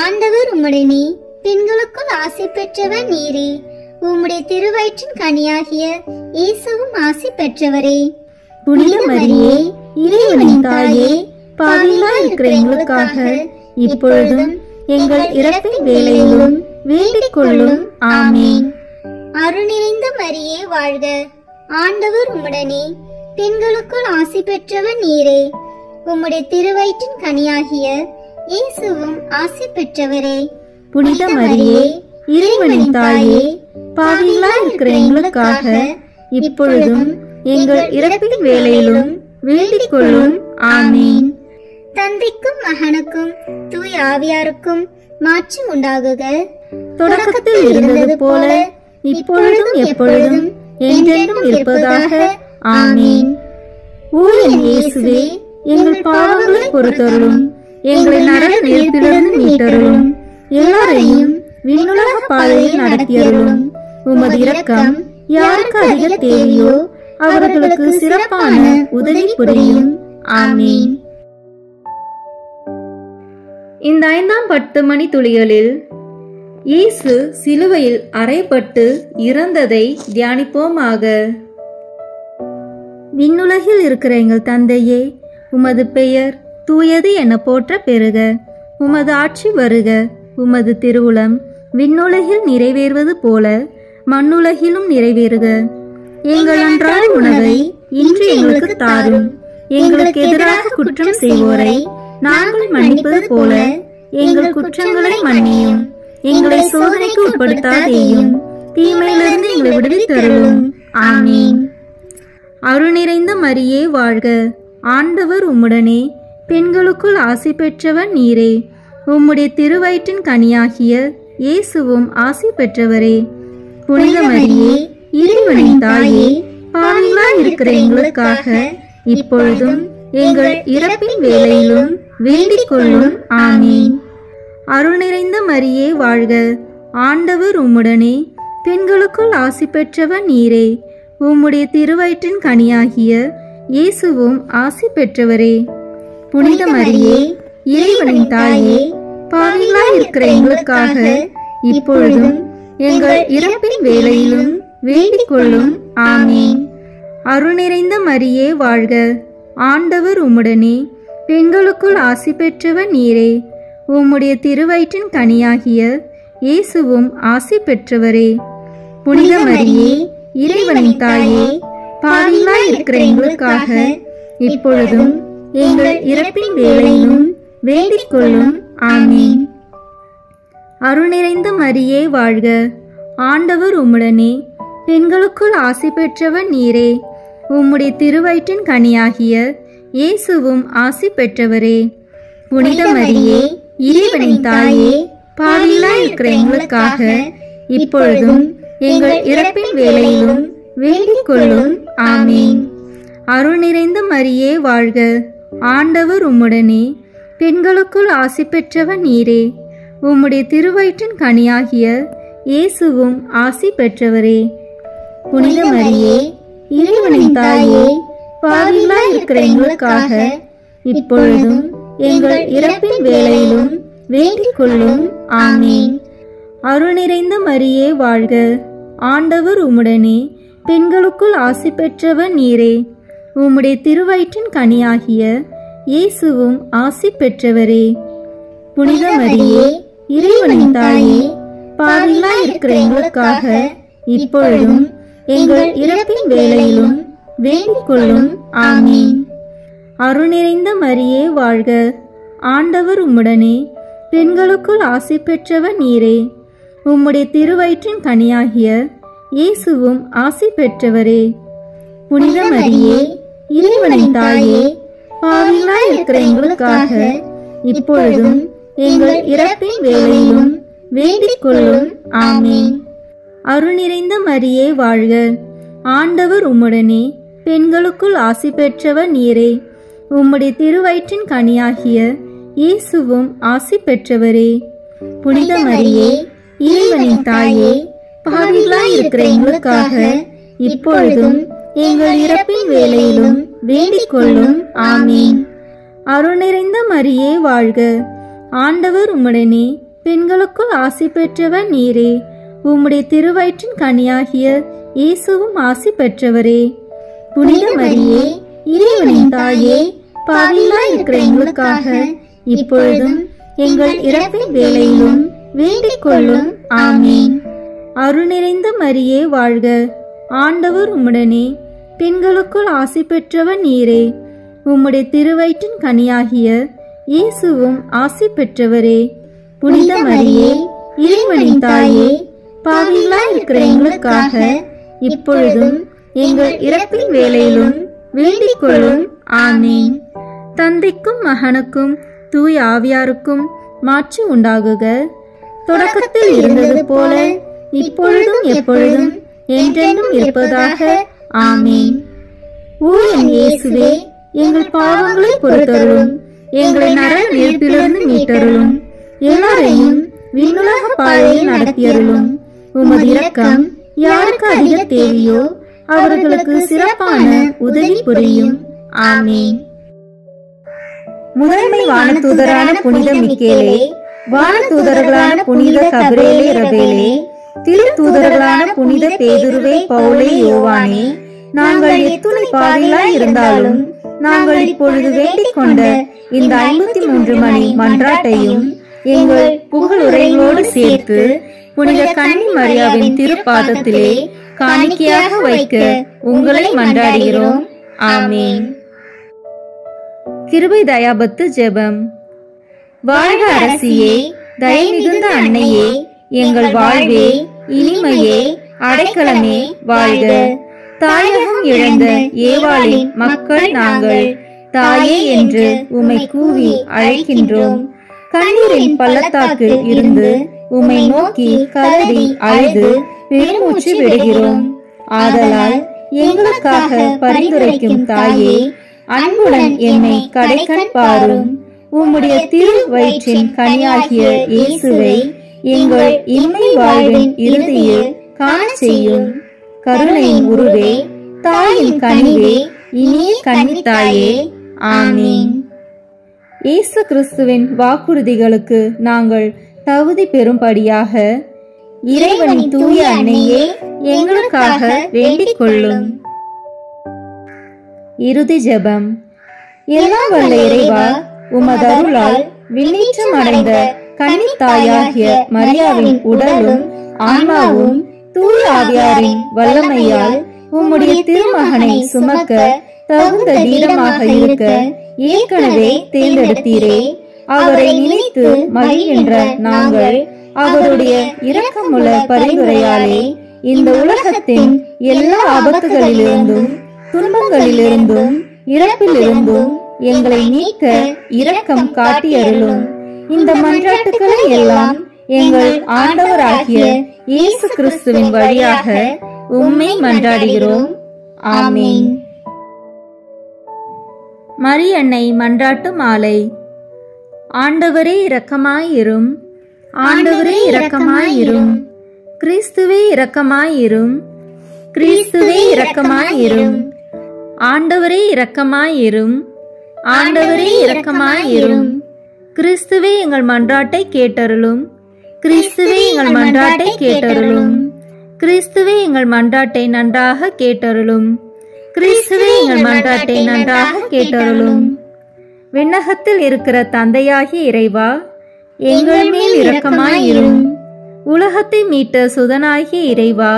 ஆண்டவர் உம்முடனே, பெண்களுக்குள் ஆசி பெற்றவர் நீரே. உம்முடைய திருவயிற்றின் கனியாகிய இயேசுவும் ஆசி பெற்றவரே. புனித மரியே, இறைவனின் தாயே, பாவிகளாய் இருக்கிற எங்களுக்காக இப்பொழுதும் எங்கள் இறப்பின் வேளையிலும் வேண்டிக் கொள்ளும். ஆமீன். அருள் நிறைந்த மரியே வாழ்க. ஆண்டவர் உம்முடனே, பெண்களுக்குள் ஆசி பெற்றவர் நீரே. உம்முடைய திருவயிற்றின் கனியாகிய இயேசுவும் ஆசி பெற்றவரே. புனித மரியே, இறைவனின் தாயே, பாவிகளாய் இருக்கிற எங்களுக்காக இப்பொழுதும் எங்கள் இறப்பின் வேளையிலும் வேண்டிக் கொள்ளும். ஆமீன். தந்தைக்கும் மகனுக்கும் தூய ஆவியாருக்கும் மாட்சி உண்டாகுக. தொடக்கத்தில் இருந்தது போல இப்பொழுதும் எப்பொழுதும் என்றென்றும் இருப்பதாக. ஆமீன். ஓ என் இயேசுவே, எங்கள் பாவங்களை பொறுத்தருளும். எங்களை நரக நெருப்பிலிருந்து மீட்டருளும். எல்லாரையும் விண்ணுலக பாதையில் நடத்தியருளும். உமது இரக்கம் யாருக்கு அதிக தேவையோ அவர்களுக்கு சிறப்பான உதவி புரியும். ஆமீன். இந்த 5ஆம் 10 மணி துளிகளில் இயேசு சிலுவையில் அறையப்பட்டு இறந்ததை தியானிப்போமாக. விண்ணுலகில் இருக்கிற எங்கள் தந்தையே, உமது பெயர் தூயது என போற்ற பெறுக. உமது ஆட்சி வருக. உமது திருவுளம் விண்ணுலகில் நிறைவேறுவது போல மண்ணுலகிலும் நிறைவேறுக. எங்கள் அன்றாட உணவை இன்று எங்களுக்கு தாரும். எங்களுக்கு எதிராக குற்றம் செய்வோரை நாங்கள் மன்னிப்பது போல எங்கள் குற்றங்களை மன்னியும். எங்களை சோதனைக்கு உட்படுத்தாதேயும், தீமையிலிருந்து எங்களை விடுவித்தருளும். ஆமீன். அருள் நிறைந்த மரியே வாழ்க. ஆண்டவர் உம்முடனே, பெண்களுக்குள் ஆசி பெற்றவர் நீரே. உம்முடைய திருவயிற்றின் கனியாகிய இயேசுவும் ஆசி பெற்றவரே. புனித மரியே, இறைவனின் தாயே, பாவிகளாய் இருக்கிற எங்களுக்காக இப்பொழுதும் எங்கள் இறப்பின் வேளையிலும் வேண்டிக் கொள்ளும். ஆமீன். அருள் நிறைந்த மரியே வாழ்க. ஆண்டவர் உம்முடனே, பெண்களுக்குள் ஆசி பெற்றவர் நீரே. உம்முடைய திருவயிற்றின் கனியாகிய இயேசுவும் ஆசி பெற்றவரே. புனித மரியே, இறைவனின் தாயே, பாவிகளாய் இருக்கிற எங்களுக்காக இப்பொழுதும் எங்கள் இறப்பின் வேளையிலும் வேண்டிக் கொள்ளும். ஆமீன். அருள் நிறைந்த மரியே வாழ்க. ஆண்டவர் உம்முடனே, பெண்களுக்குள் ஆசி பெற்றவர் நீரே. உம்முடைய திருவயிற்றின் கனியாகிய இயேசுவும் ஆசி பெற்றவரே. புனித மரியே, இறைவனின் தாயே, பாவிகளாய் இருக்கிற எங்களுக்காக இப்பொழுதும் எங்கள் இறப்பின் வேளையிலும் வேண்டிக் கொள்ளும். ஆமீன். அருள் நிறைந்த மரியே வாழ்க. ஆண்டவர் உம்முடனே, பெண்களுக்குள் ஆசி பெற்றவர் நீரே. உம்முடைய திருவயிற்றின் கனியாகிய இயேசுவும் ஆசி பெற்றவரே. புனித மரியே, இறைவனின் தாயே, பாவிகளாய் இருக்கிற எங்களுக்காக இப்பொழுதும் எங்கள் இறப்பின் வேளையிலும் வேண்டிக் கொள்ளும். ஆமீன். அருள் நிறைந்த மரியே வாழ்க. ஆண்டவர் உம்முடனே, பெண்களுக்குள் ஆசி பெற்றவர் நீரே. உம்முடைய திருவயிற்றின் கனியாகிய இயேசுவும் ஆசி பெற்றவரே. புனித மரியே, இறைவனின் தாயே, பாவிகளாய் இருக்கிற எங்களுக்காக இப்பொழுதும் எங்கள் இறப்பின் வேளையிலும் வேண்டிக் கொள்ளும். ஆமீன். அருள் நிறைந்த மரியே வாழ்க. ஆண்டவர் உம்முடனே, பெண்களுக்குள் ஆசி பெற்றவர் நீரே. உம்முடைய திருவயிற்றின் கனியாகிய இயேசுவும் ஆசி பெற்றவரே. புனித மரியே, இறைவனின் தாயே, பாவிகளாய் இருக்கிற எங்களுக்காக இப்பொழுதும் எங்கள் இறப்பின் வேளையிலும் வேண்டிக் கொள்ளும். ஆமீன். அருள் நிறைந்த மரியே வாழ்க. ஆண்டவர் உம்முடனே, பெண்களுக்குள் ஆசி பெற்றவர் நீரே. உம்முடைய திருவயிற்றின் கனியாகிய இயேசுவும் ஆசி பெற்றவரே. புனித மரியே, இறைவனின் தாயே, பாவிகளாய் இருக்கிற எங்களுக்காக இப்பொழுதும் எங்கள் இறப்பின் வேளையிலும் வேண்டிக் கொள்ளும். ஆமீன். அருள் நிறைந்த மரியே வாழ்க. ஆண்டவர் உம்முடனே, பெண்களுக்குள் ஆசி பெற்றவர் நீரே. உம்முடைய திருவயிற்றின் கனியாகிய இயேசுவும் ஆசி பெற்றவரே. புனித மரியே, இறைவனின் தாயே, பாவிகளாய் இருக்கிற எங்களுக்காக இப்பொழுதும் எங்கள் இறப்பின் வேளையிலும் வேண்டிக் கொள்ளும். ஆமீன். அருள் நிறைந்த மரியே வாழ்க. ஆண்டவர் உம்முடனே, பெண்களுக்குள் ஆசி பெற்றவர் நீரே. உம்முடைய திருவயிற்றின் கனியாகிய இயேசுவும் ஆசி பெற்றவரே. புனித மரியே, இறைவனின் தாயே, பாவிகளாய் இருக்கிற எங்களுக்காக இப்பொழுதும் எங்கள் இறப்பின் வேளையிலும் வேண்டிக் கொள்ளும். ஆமீன். அருள் நிறைந்த மரியே வாழ்க. ஆண்டவர் உம்முடனே, பெண்களுக்குள் ஆசி பெற்றவர் நீரே. உம்முடைய திருவயிற்றின் கனியாகிய இயேசுவும் ஆசி பெற்றவரே. புனித மரியே, இறைவனின் தாயே, பாவிகளாய் இருக்கிற எங்களுக்காக இப்பொழுதும் எங்கள் இறப்பின் வேளையிலும் வேண்டிக் கொள்ளும். ஆமீன். தந்தைக்கும் மகனுக்கும் தூய ஆவியாருக்கும் மாட்சி உண்டாகுக. தொடக்கத்தில் இருந்தது போல இப்பொழுதும் எப்பொழுதும் என்றென்றும் இருப்பதாக. ஆமீன். ஓ என் இயேசுவே, எங்கள் பாவங்களை பொறுத்தருளும். எங்களை நரக நெருப்பிலிருந்து மீட்டருளும். எல்லாரையும் விண்ணுலக பாதையில் நடத்தியருளும். உமது இரக்கம் யாருக்கு அதிக தேவையோ அவர்களுக்கு சிறப்பான உதவி புரியும். ஆமீன். முதன்மை வானதூதரான புனித மிக்கேலே, வானதூதர்களான புனித கபிரேலே ரபேலே, திருத்தூதர்களான புனித பேதுருவே பவுலே யோவானே, நாங்கள் எத்துணை பாவிகளாய் இருந்தாலும் நாங்கள் இப்பொழுது வேண்டிக் கொண்ட இந்த 53 மணி மன்றாட்டையும் எங்கள் புகழுரைகளோடு சேர்த்து புனித கன்னி மரியாவின் திருப்பாதத்திலே காணிக்கையாக வைக்க உங்களை மன்றாடுகிறோம். ஆமேன். கிருபை தயாபத்து ஜெபம். வாழ்க அரசியே, தயை மிகுந்த அன்னையே, எங்கள் வாழ்வே, இனிமையே, அடைக்கலமே வாழ்க. தாயகம் இழந்த ஏவாளின் மக்கள் நாங்கள், தாயே என்று உம்மை கூவி அழைக்கின்றோம். கண்ணீரின் பள்ளத்தாக்கில் இருந்து உம்மை நோக்கி கதறி அழுது பெருமூச்சு விடுகிறோம். ஆதலால் எங்களுக்காக பரிந்துரைக்கும் தாயே, அன்புடன் என்னை கடைக்கண் பாரும். உம்முடைய திரு வயிற்றின் கனியாகிய இயேசுவை எங்கள் இன்மை வாழ்வின் இறுதியில் காண செய்யும். கருணையின் உருவே, தாயின் கனிவே, இனிய கன்னித்தாயே. ஆமீன். இயேசு கிறிஸ்துவின் வாக்குறுதிகளுக்கு நாங்கள் தகுதி பெறும்படியாக இறைவனின் தூய அன்னையே எங்களுக்காக வேண்டிக் கொள்ளும். இறுதி ஜெபம். எல்லாம் வல்ல இறைவா, உமது அருளால் விண்ணேற்றம் அடைந்த கன்னித்தாயாகிய மரியாவின் உடலும் ஆன்மாவும் தூய ஆவியாரின் வல்லமையால் உம்முடைய திருமகனை சுமக்க தகுந்த வீரமாக இருக்க ஏற்கனவே தேர்ந்தெடுத்தீரே. அவரை நினைத்து மகிழ்கின்ற நாங்கள் அவருடைய இரக்கமுள்ள பரிந்துரையாலே இந்த உலகத்தின் எல்லா ஆபத்துகளிலிருந்தும் துன்பங்களிலிருந்தும் இறப்பிலிருந்தும் எங்களை நீக்க இரக்கம் காட்டியருளும். இந்த மன்றாட்டுக்களை எல்லாம் எங்கள் ஆண்டவராகிய இயேசு கிறிஸ்துவின் வழியாக உம்மை மன்றாடுகிறோம். ஆமீன். மரியன்னை மன்றாட்டு மாலை. ஆண்டவரே இரக்கமாயிரும், ஆண்டவரே இரக்கமாயிரும், கிறிஸ்துவே இரக்கமாயிரும், கிறிஸ்துவே இரக்கமாயிரும், ஆண்டவரே இரக்கமாயிரும், ஆண்டவரே இரக்கமாயிரும், கிறிஸ்துவே எங்கள் மன்றாட்டை கேட்டருளும், கிறிஸ்துவே எங்கள் மன்றாட்டை கேட்டருளும், கிறிஸ்துவே எங்கள் மன்றாட்டை நன்றாக கேட்டருளும், கிறிஸ்துவே எங்கள் மன்றாட்டை நன்றாக கேட்டருளும். விண்ணகத்தில் இருக்கிற தந்தையாகிய இறைவா, எங்கள் மேல் இரக்கமாயிரும். உலகத்தை மீட்ட சுதனாகிய இறைவா,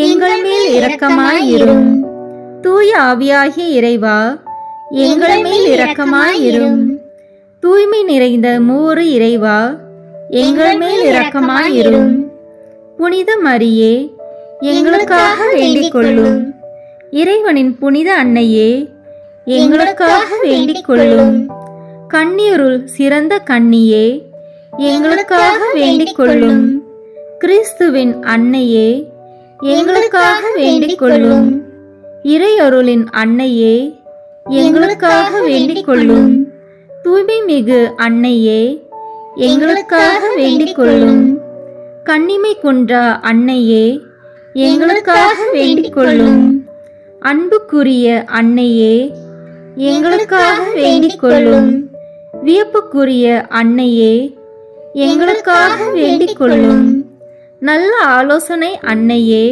எங்கள் மேல் இரக்கமாயிரும். தூய ஆவியாகிய இறைவா, எங்கள் மேல் இரக்கமாயிரும். தூய்மை நிறைந்த மூவரு இறைவா, எங்கள் மேல் இரக்கமாயிரும். புனித மரியே, எங்களுக்காக வேண்டிக் கொள்ளும். இறைவனின் புனித அன்னையே, எங்களுக்காக வேண்டிக் கொள்ளும். கன்னியருள் சிறந்த கன்னியே, எங்களுக்காக வேண்டிக் கொள்ளும். கிறிஸ்துவின் அன்னையே, எங்களுக்காக வேண்டிக் கொள்ளும். இறையருளின் அன்னையே, எங்களுக்காக வேண்டிக் கொள்ளும். தூய்மை மிகு அன்னையே, எங்களுக்காக வேண்டிக் கொள்ளும். கன்னிமை குன்றா அன்னையே, எங்களுக்காக வேண்டிக் கொள்ளும். அன்புக்குரிய அன்னையே, எங்களுக்காக வேண்டிக் கொள்ளும். வியப்புக்குரிய அன்னையே, எங்களுக்காக வேண்டிக் கொள்ளும். நல்ல ஆலோசனை அன்னையே,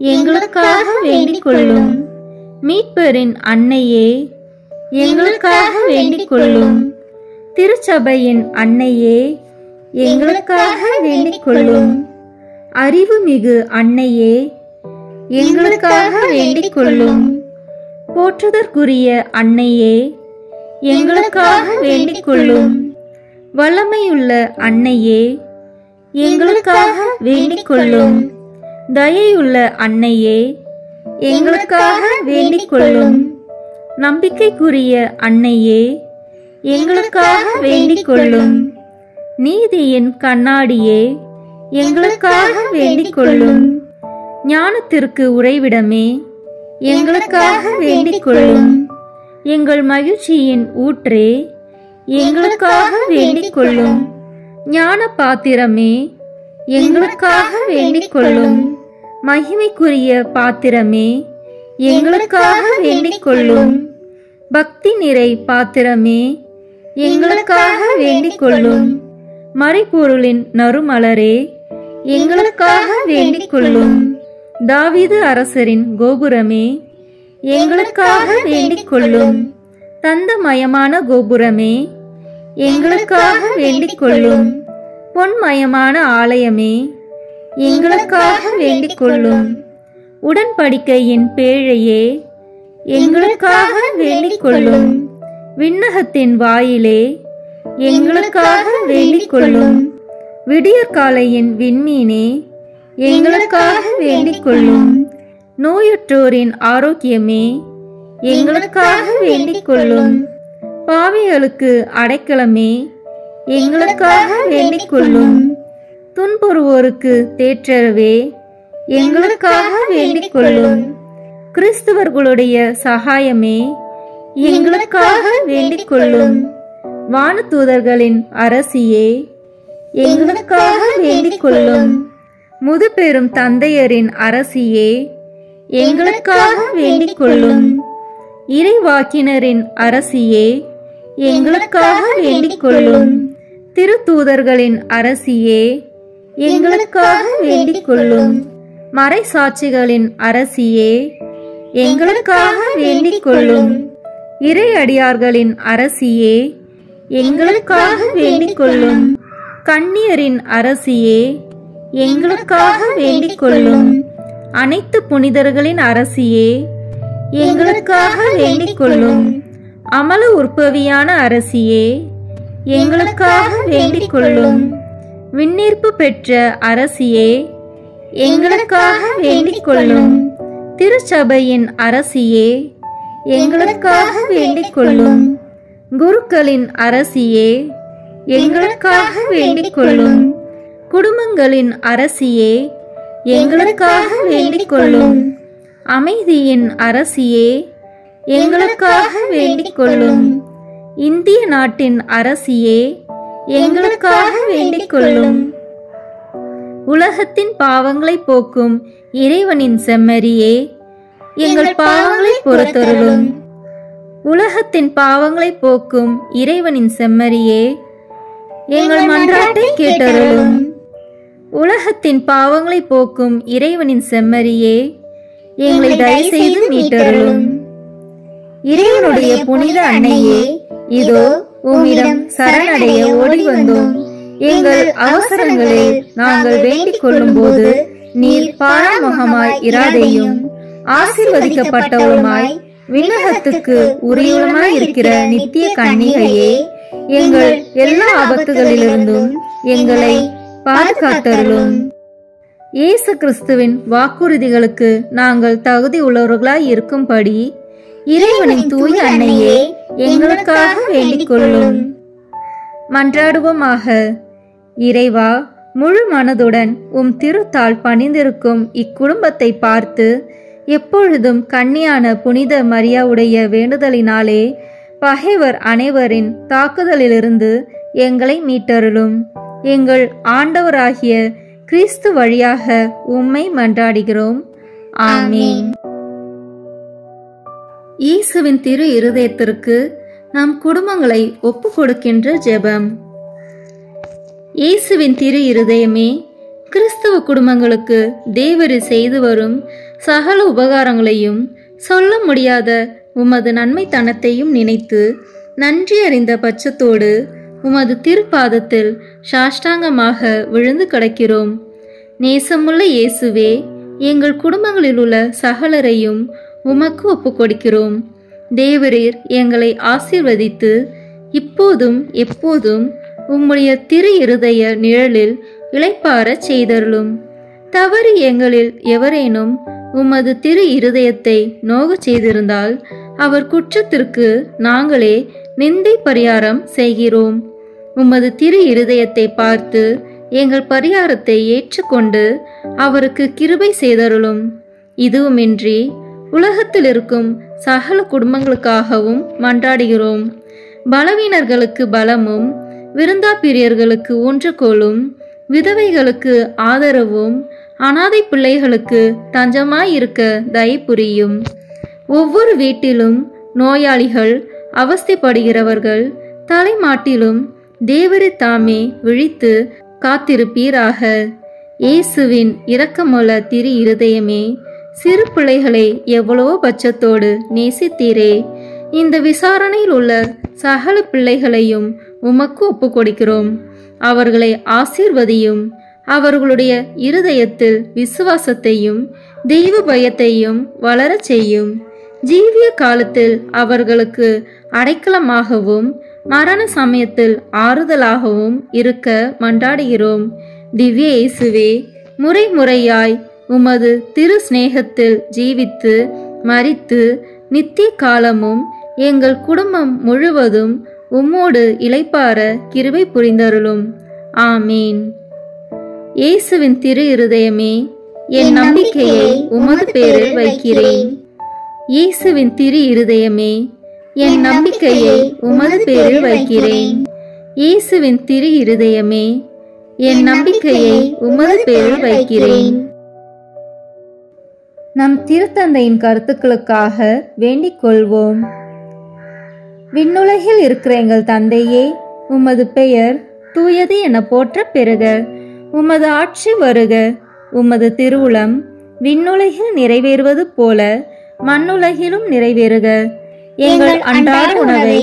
எங்களுக்காக வேண்டிக் கொள்ளும். மீட்பரின் அன்னையே, எங்களுக்காக வேண்டிக் கொள்ளும். திருச்சபையின் அன்னையே, எங்களுக்காக வேண்டிக் கொள்ளும். அறிவுமிகு அன்னையே, எங்களுக்காக வேண்டிக் கொள்ளும். போற்றுதற்குரிய அன்னையே, எங்களுக்காக வேண்டிக் கொள்ளும். வல்லமையுள்ள அன்னையே, எங்களுக்காக வேண்டிக் கொள்ளும். தயையுள்ள அன்னையே, எங்களுக்காக வேண்டிக் கொள்ளும். நம்பிக்கைக்குரிய அன்னையே, எங்களுக்காக வேண்டிக் கொள்ளும். நீதியின் கண்ணாடியே, எங்களுக்காக வேண்டிக் கொள்ளும். ஞானத்திற்கு உறைவிடமே, எங்களுக்காக வேண்டிக் கொள்ளும். எங்கள் மகிழ்ச்சியின் ஊற்றே, எங்களுக்காக வேண்டிக் கொள்ளும். ஞான பாத்திரமே, எங்களுக்காக வேண்டிக் கொள்ளும். மகிமைக்குரிய பாத்திரமே, எங்களுக்காக வேண்டிக் கொள்ளும். பக்தி நிறை பாத்திரமே, எங்களுக்காக வேண்டிக் கொள்ளும். மறைபொருளின் நறுமலரே, எங்களுக்காக வேண்டிக் கொள்ளும். தாவீது அரசரின் கோபுரமே, எங்களுக்காக வேண்டிக் கொள்ளும். தந்தமயமான கோபுரமே, எங்களுக்காக வேண்டிக் கொள்ளும். பொன்மயமான ஆலயமே, எங்களுக்காக வேண்டிக் கொள்ளும். உடன்படிக்கையின் பேழையே, எங்களுக்காக வேண்டிக் கொள்ளும். விண்ணகத்தின் வாயிலே, எங்களுக்காக வேண்டிக் கொள்ளும். விடியற்காலையின் விண்மீனே, எங்களுக்காக வேண்டிக் கொள்ளும். நோயுற்றோரின் ஆரோக்கியமே, எங்களுக்காக வேண்டிக் கொள்ளும். பாவிகளுக்கு அடைக்கலமே, எங்களுக்காக வேண்டிக் கொள்ளும். துன்புறுவோருக்கு தேற்றரவே, எங்களுக்காக வேண்டிக் கொள்ளும். கிறிஸ்துவர்களுடைய சகாயமே, எங்களுக்காக வேண்டிக் கொள்ளும். வானதூதர்களின் அரசியே, எங்களுக்காக வேண்டிக் கொள்ளும். முதுபெரும் தந்தையரின் அரசியே, எங்களுக்காக வேண்டிக் கொள்ளும். இறைவாக்கினரின் அரசியே, எங்களுக்காக வேண்டிக் கொள்ளும். திருத்தூதர்களின் அரசியே, எங்களுக்காக வேண்டிக் கொள்ளும். மறைசாட்சிகளின் அரசியே, எங்களுக்காக வேண்டிக் கொள்ளும். இறையடியார்களின் அரசியே, எங்களுக்காக வேண்டிக் கொள்ளும். கன்னியரின் அரசியே, எங்களுக்காக வேண்டிக் கொள்ளும். அனைத்து புனிதர்களின் அரசியே, எங்களுக்காக வேண்டிக் கொள்ளும். அமல உற்பவியான அரசியே, எங்களுக்காக வேண்டிக் கொள்ளும். விண்ணீர்ப்பு பெற்ற அரசியே, எங்களுக்காக வேண்டிக் கொள்ளும். திருச்சபையின் அரசியே, எங்களுக்காக வேண்டிக் கொள்ளும். குருக்களின் அரசியே, எங்களுக்காக வேண்டிக் கொள்ளும். குடும்பங்களின் அரசியே, எங்களுக்காக வேண்டிக் கொள்ளும். அமைதியின் அரசியே, எங்களுக்காக வேண்டிக் கொள்ளும். இந்திய நாட்டின் அரசியே, எங்களுக்காக வேண்டிக் கொள்ளும். உலகத்தின் பாவங்களை போக்கும் இறைவனின் செம்மறியே, எங்கள் பாவங்களை பொறுத்தருளும். உலகத்தின் பாவங்களை போக்கும் இறைவனின் செம்மறியே, எங்கள் மன்றாட்டை கேட்டருளும். உலகத்தின் பாவங்களை போக்கும் இறைவனின் செம்மறியே, எங்களை தயவு செய்து மீட்டருளும். இறைவனுடைய புனித அன்னையே, இதோ உம்மிடம் சரணடைய ஓடி வந்தோம். எங்கள் அவசரங்களில் நாங்கள் வேண்டிக் கொள்ளும் போது நீர் பாராமுகமாய் இராதேயும். ஆசீர்வதிக்கப்பட்டவளுமாய் விண்ணகத்துக்கு உரியுளமாய் இருக்கிற நித்திய கன்னிகையே, எங்கள் எல்லா ஆபத்துகளிலிருந்தும் எங்களை பாதுகாத்தருளும். இயேசு கிறிஸ்துவின் வாக்குறுதிகளுக்கு நாங்கள் தகுதி உள்ளவர்களாய் இருக்கும்படி இறைவனின் தூய அன்னையே, எங்களுக்காக வேண்டிக் கொள்ளும். மன்றாடுவோமாக. இறைவா, முழு மனதுடன் உம் திருத்தால் பணிந்திருக்கும் இக்குடும்பத்தை பார்த்து எப்பொழுதும் கன்னியான புனித மரியாவுடைய வேண்டுதலினாலே பகைவர் அனைவரின் தாக்குதலிலிருந்து எங்களை மீட்டருளும். எங்கள் ஆண்டவராகிய கிறிஸ்து வழியாக உம்மை மன்றாடுகிறோம். ஆமீன். இயேசுவின் திரு இருதயத்திற்கு நம் குடும்பங்களை ஒப்பு கொடுக்கின்ற ஜெபம். இயேசுவின் திரு இருதயமே, கிறிஸ்தவ குடும்பங்களுக்கு தேவரு செய்து வரும் சகல உபகாரங்களையும் சொல்ல முடியாத உமது நன்மைத்தனத்தையும் நினைத்து நன்றி அறிந்த பட்சத்தோடு உமது திருப்பாதத்தில் சாஷ்டாங்கமாக விழுந்து கிடக்கிறோம். நேசமுள்ள இயேசுவே, எங்கள் குடும்பங்களில் உள்ள சகலரையும் உமக்கு ஒப்பு கொடுக்கிறோம். தேவரீர் எங்களை ஆசீர்வதித்து இப்போதும் எப்போதும் உம்முடைய திரு இருதய நிழலில் இளைப்பாரச் செய்தருளும். தவறு எங்களில் எவரேனும் உமது திரு இருதயத்தை நோகச் செய்திருந்தால் அவர் குற்றத்திற்கு நாங்களே நிந்தை பரிகாரம் செய்கிறோம். உமது திரு இருதயத்தை பார்த்து எங்கள் பரிகாரத்தை ஏற்றுக்கொண்டு அவருக்கு கிருபை செய்தருளும். இதுவுமின்றி உலகத்தில் இருக்கும் சகல குடும்பங்களுக்காகவும் மன்றாடுகிறோம். பலவீனர்களுக்கு பலமும், விருந்தாப்பிரியர்களுக்கு ஊன்றுகோலும், விதவைகளுக்கு ஆதரவும், அனாதை பிள்ளைகளுக்கு தஞ்சமாயிருக்க தயை புரியும். ஒவ்வொரு வீட்டிலும் நோயாளிகள், அவஸ்தைப்படுகிறவர்கள், தலைமாட்டிலும் தேவரே தாமே விழித்து காத்திருப்பீராக. இயேசுவின் இரக்கமுள்ள திரு இருதயமே, சிறு பிள்ளைகளை எவ்வளவோ பட்சத்தோடு நேசித்தீரே. இந்த விசாரணையில் உள்ள சகல பிள்ளைகளையும் உமக்கு ஒப்புக் கொடுக்கிறோம். அவர்களை ஆசீர்வதியும். அவர்களுடைய இருதயத்தில் விசுவாசத்தையும் தெய்வ பயத்தையும் வளரச் செய்யும். ஜீவிய காலத்தில் அவர்களுக்கு அடைக்கலமாகவும் மரண சமயத்தில் ஆறுதலாகவும் இருக்க மன்றாடுகிறோம். திவ்ய இயேசுவே, முறை முறையாய் உமது திரு சிநேகத்தில் ஜீவித்து மரித்து நித்திய காலமும் எங்கள் குடும்பம் முழுவதும் உம்மோடு இளைப்பாற கிருபை புரிந்தருளும். ஆமீன். இயேசுவின் திரு இருதயமே, என் நம்பிக்கையை உமது பேரில் வைக்கிறேன். இயேசுவின் திரு இருதயமே, என் நம்பிக்கையை உமது பேரில் வைக்கிறேன். இயேசுவின் திரு இருதயமே, என் நம்பிக்கையை உமது பேரில் வைக்கிறேன். நம் திருத்தந்தையின் கருத்துக்களுக்காக வேண்டிக் கொள்வோம். விண்ணுலகில் இருக்கிற எங்கள் தந்தையே, உமது பெயர் தூயது என போற்ற பெறுக. உமது ஆட்சி வருக. உமது திருவுளம் விண்ணுலகில் நிறைவேறுவது போல மண்ணுலகிலும் நிறைவேறுக. எங்கள் அன்றாட உணவை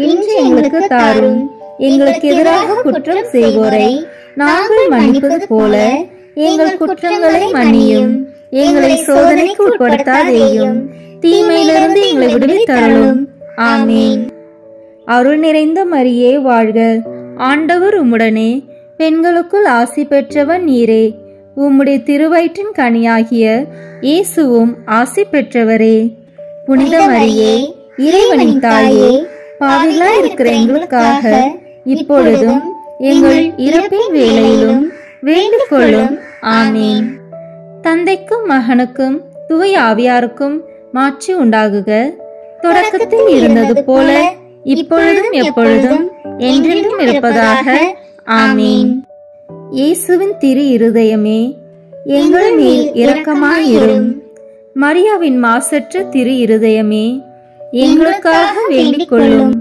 இன்று எங்களுக்கு தாரும். எங்களுக்கு எதிராக குற்றம் செய்வோரை நாங்கள் மன்னிப்பது போல எங்கள் குற்றங்களை மன்னியும். எங்களை சோதனைக்கு உட்படுத்தாதேயும், தீமையிலிருந்து எங்களை விடுவித்தருளும். ஆமீன். அருள் நிறைந்த மரியே வாழ்க. ஆண்டவர் உம்முடனே, பெண்களுக்குள் ஆசி பெற்றவன் நீரே. உம்முடைய திருவயிற்றின் கனியாகிய இயேசுவும் ஆசி பெற்றவரே. புனித மரியே, இறைவனின் தாயே, பாவிகளாய் இருக்கிற எங்களுக்காக இப்பொழுதும் எங்கள் இறப்பின் வேளையிலும் வேண்டிக் கொள்ளும். ஆமீன். தந்தைக்கும் மகனுக்கும் தூய ஆவியாருக்கும் மாட்சி உண்டாகுக. தொடக்கத்தில் இருந்தது போல இப்பொழுதும் எப்பொழுதும் என்றென்றும் இருப்பதாக. ஆமீன். இயேசுவின் திரு இருதயமே, எங்கள் மேல் இரக்கமாயிரும். மரியாவின் மாசற்ற திரு இருதயமே, எங்களுக்காக வேண்டிக் கொள்ளும்.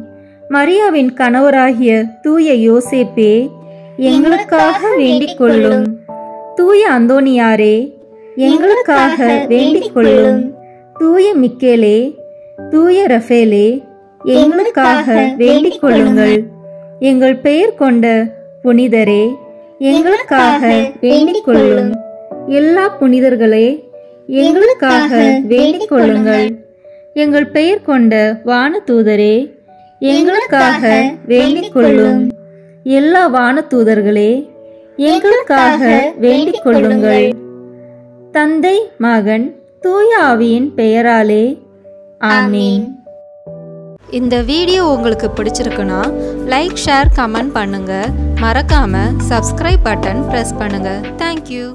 மரியாவின் கணவராகிய தூய யோசேப்பே, எங்களுக்காக வேண்டிக் கொள்ளும். தூய அந்தோனியாரே, எங்களுக்காக வேண்டிக் கொள்ளும். தூய மிக்கேலே, தூய ரஃபேலே, எங்களுக்காக வேண்டிக் கொள்ளுங்கள். எங்கள் பெயர் கொண்ட புனிதரே, எங்களுக்காக வேண்டிக் கொள்ளும். எல்லா புனிதர்களே, எங்களுக்காக வேண்டிக் கொள்ளுங்கள். எங்கள் பெயர் கொண்ட வானதூதரே, எங்களுக்காக வேண்டிக் கொள்ளும். எல்லா வானதூதர்களே, எங்களுக்காக வேண்டிக் கொள்ளுங்கள். தந்தை, மகன், தூய ஆவியின் பெயராலே. ஆமீன். இந்த வீடியோ உங்களுக்கு பிடிச்சிருக்குன்னா லைக், ஷேர், கமெண்ட் பண்ணுங்க. மறக்காம சப்ஸ்கிரைப் பட்டன் பிரஸ் பண்ணுங்க. தேங்க்யூ.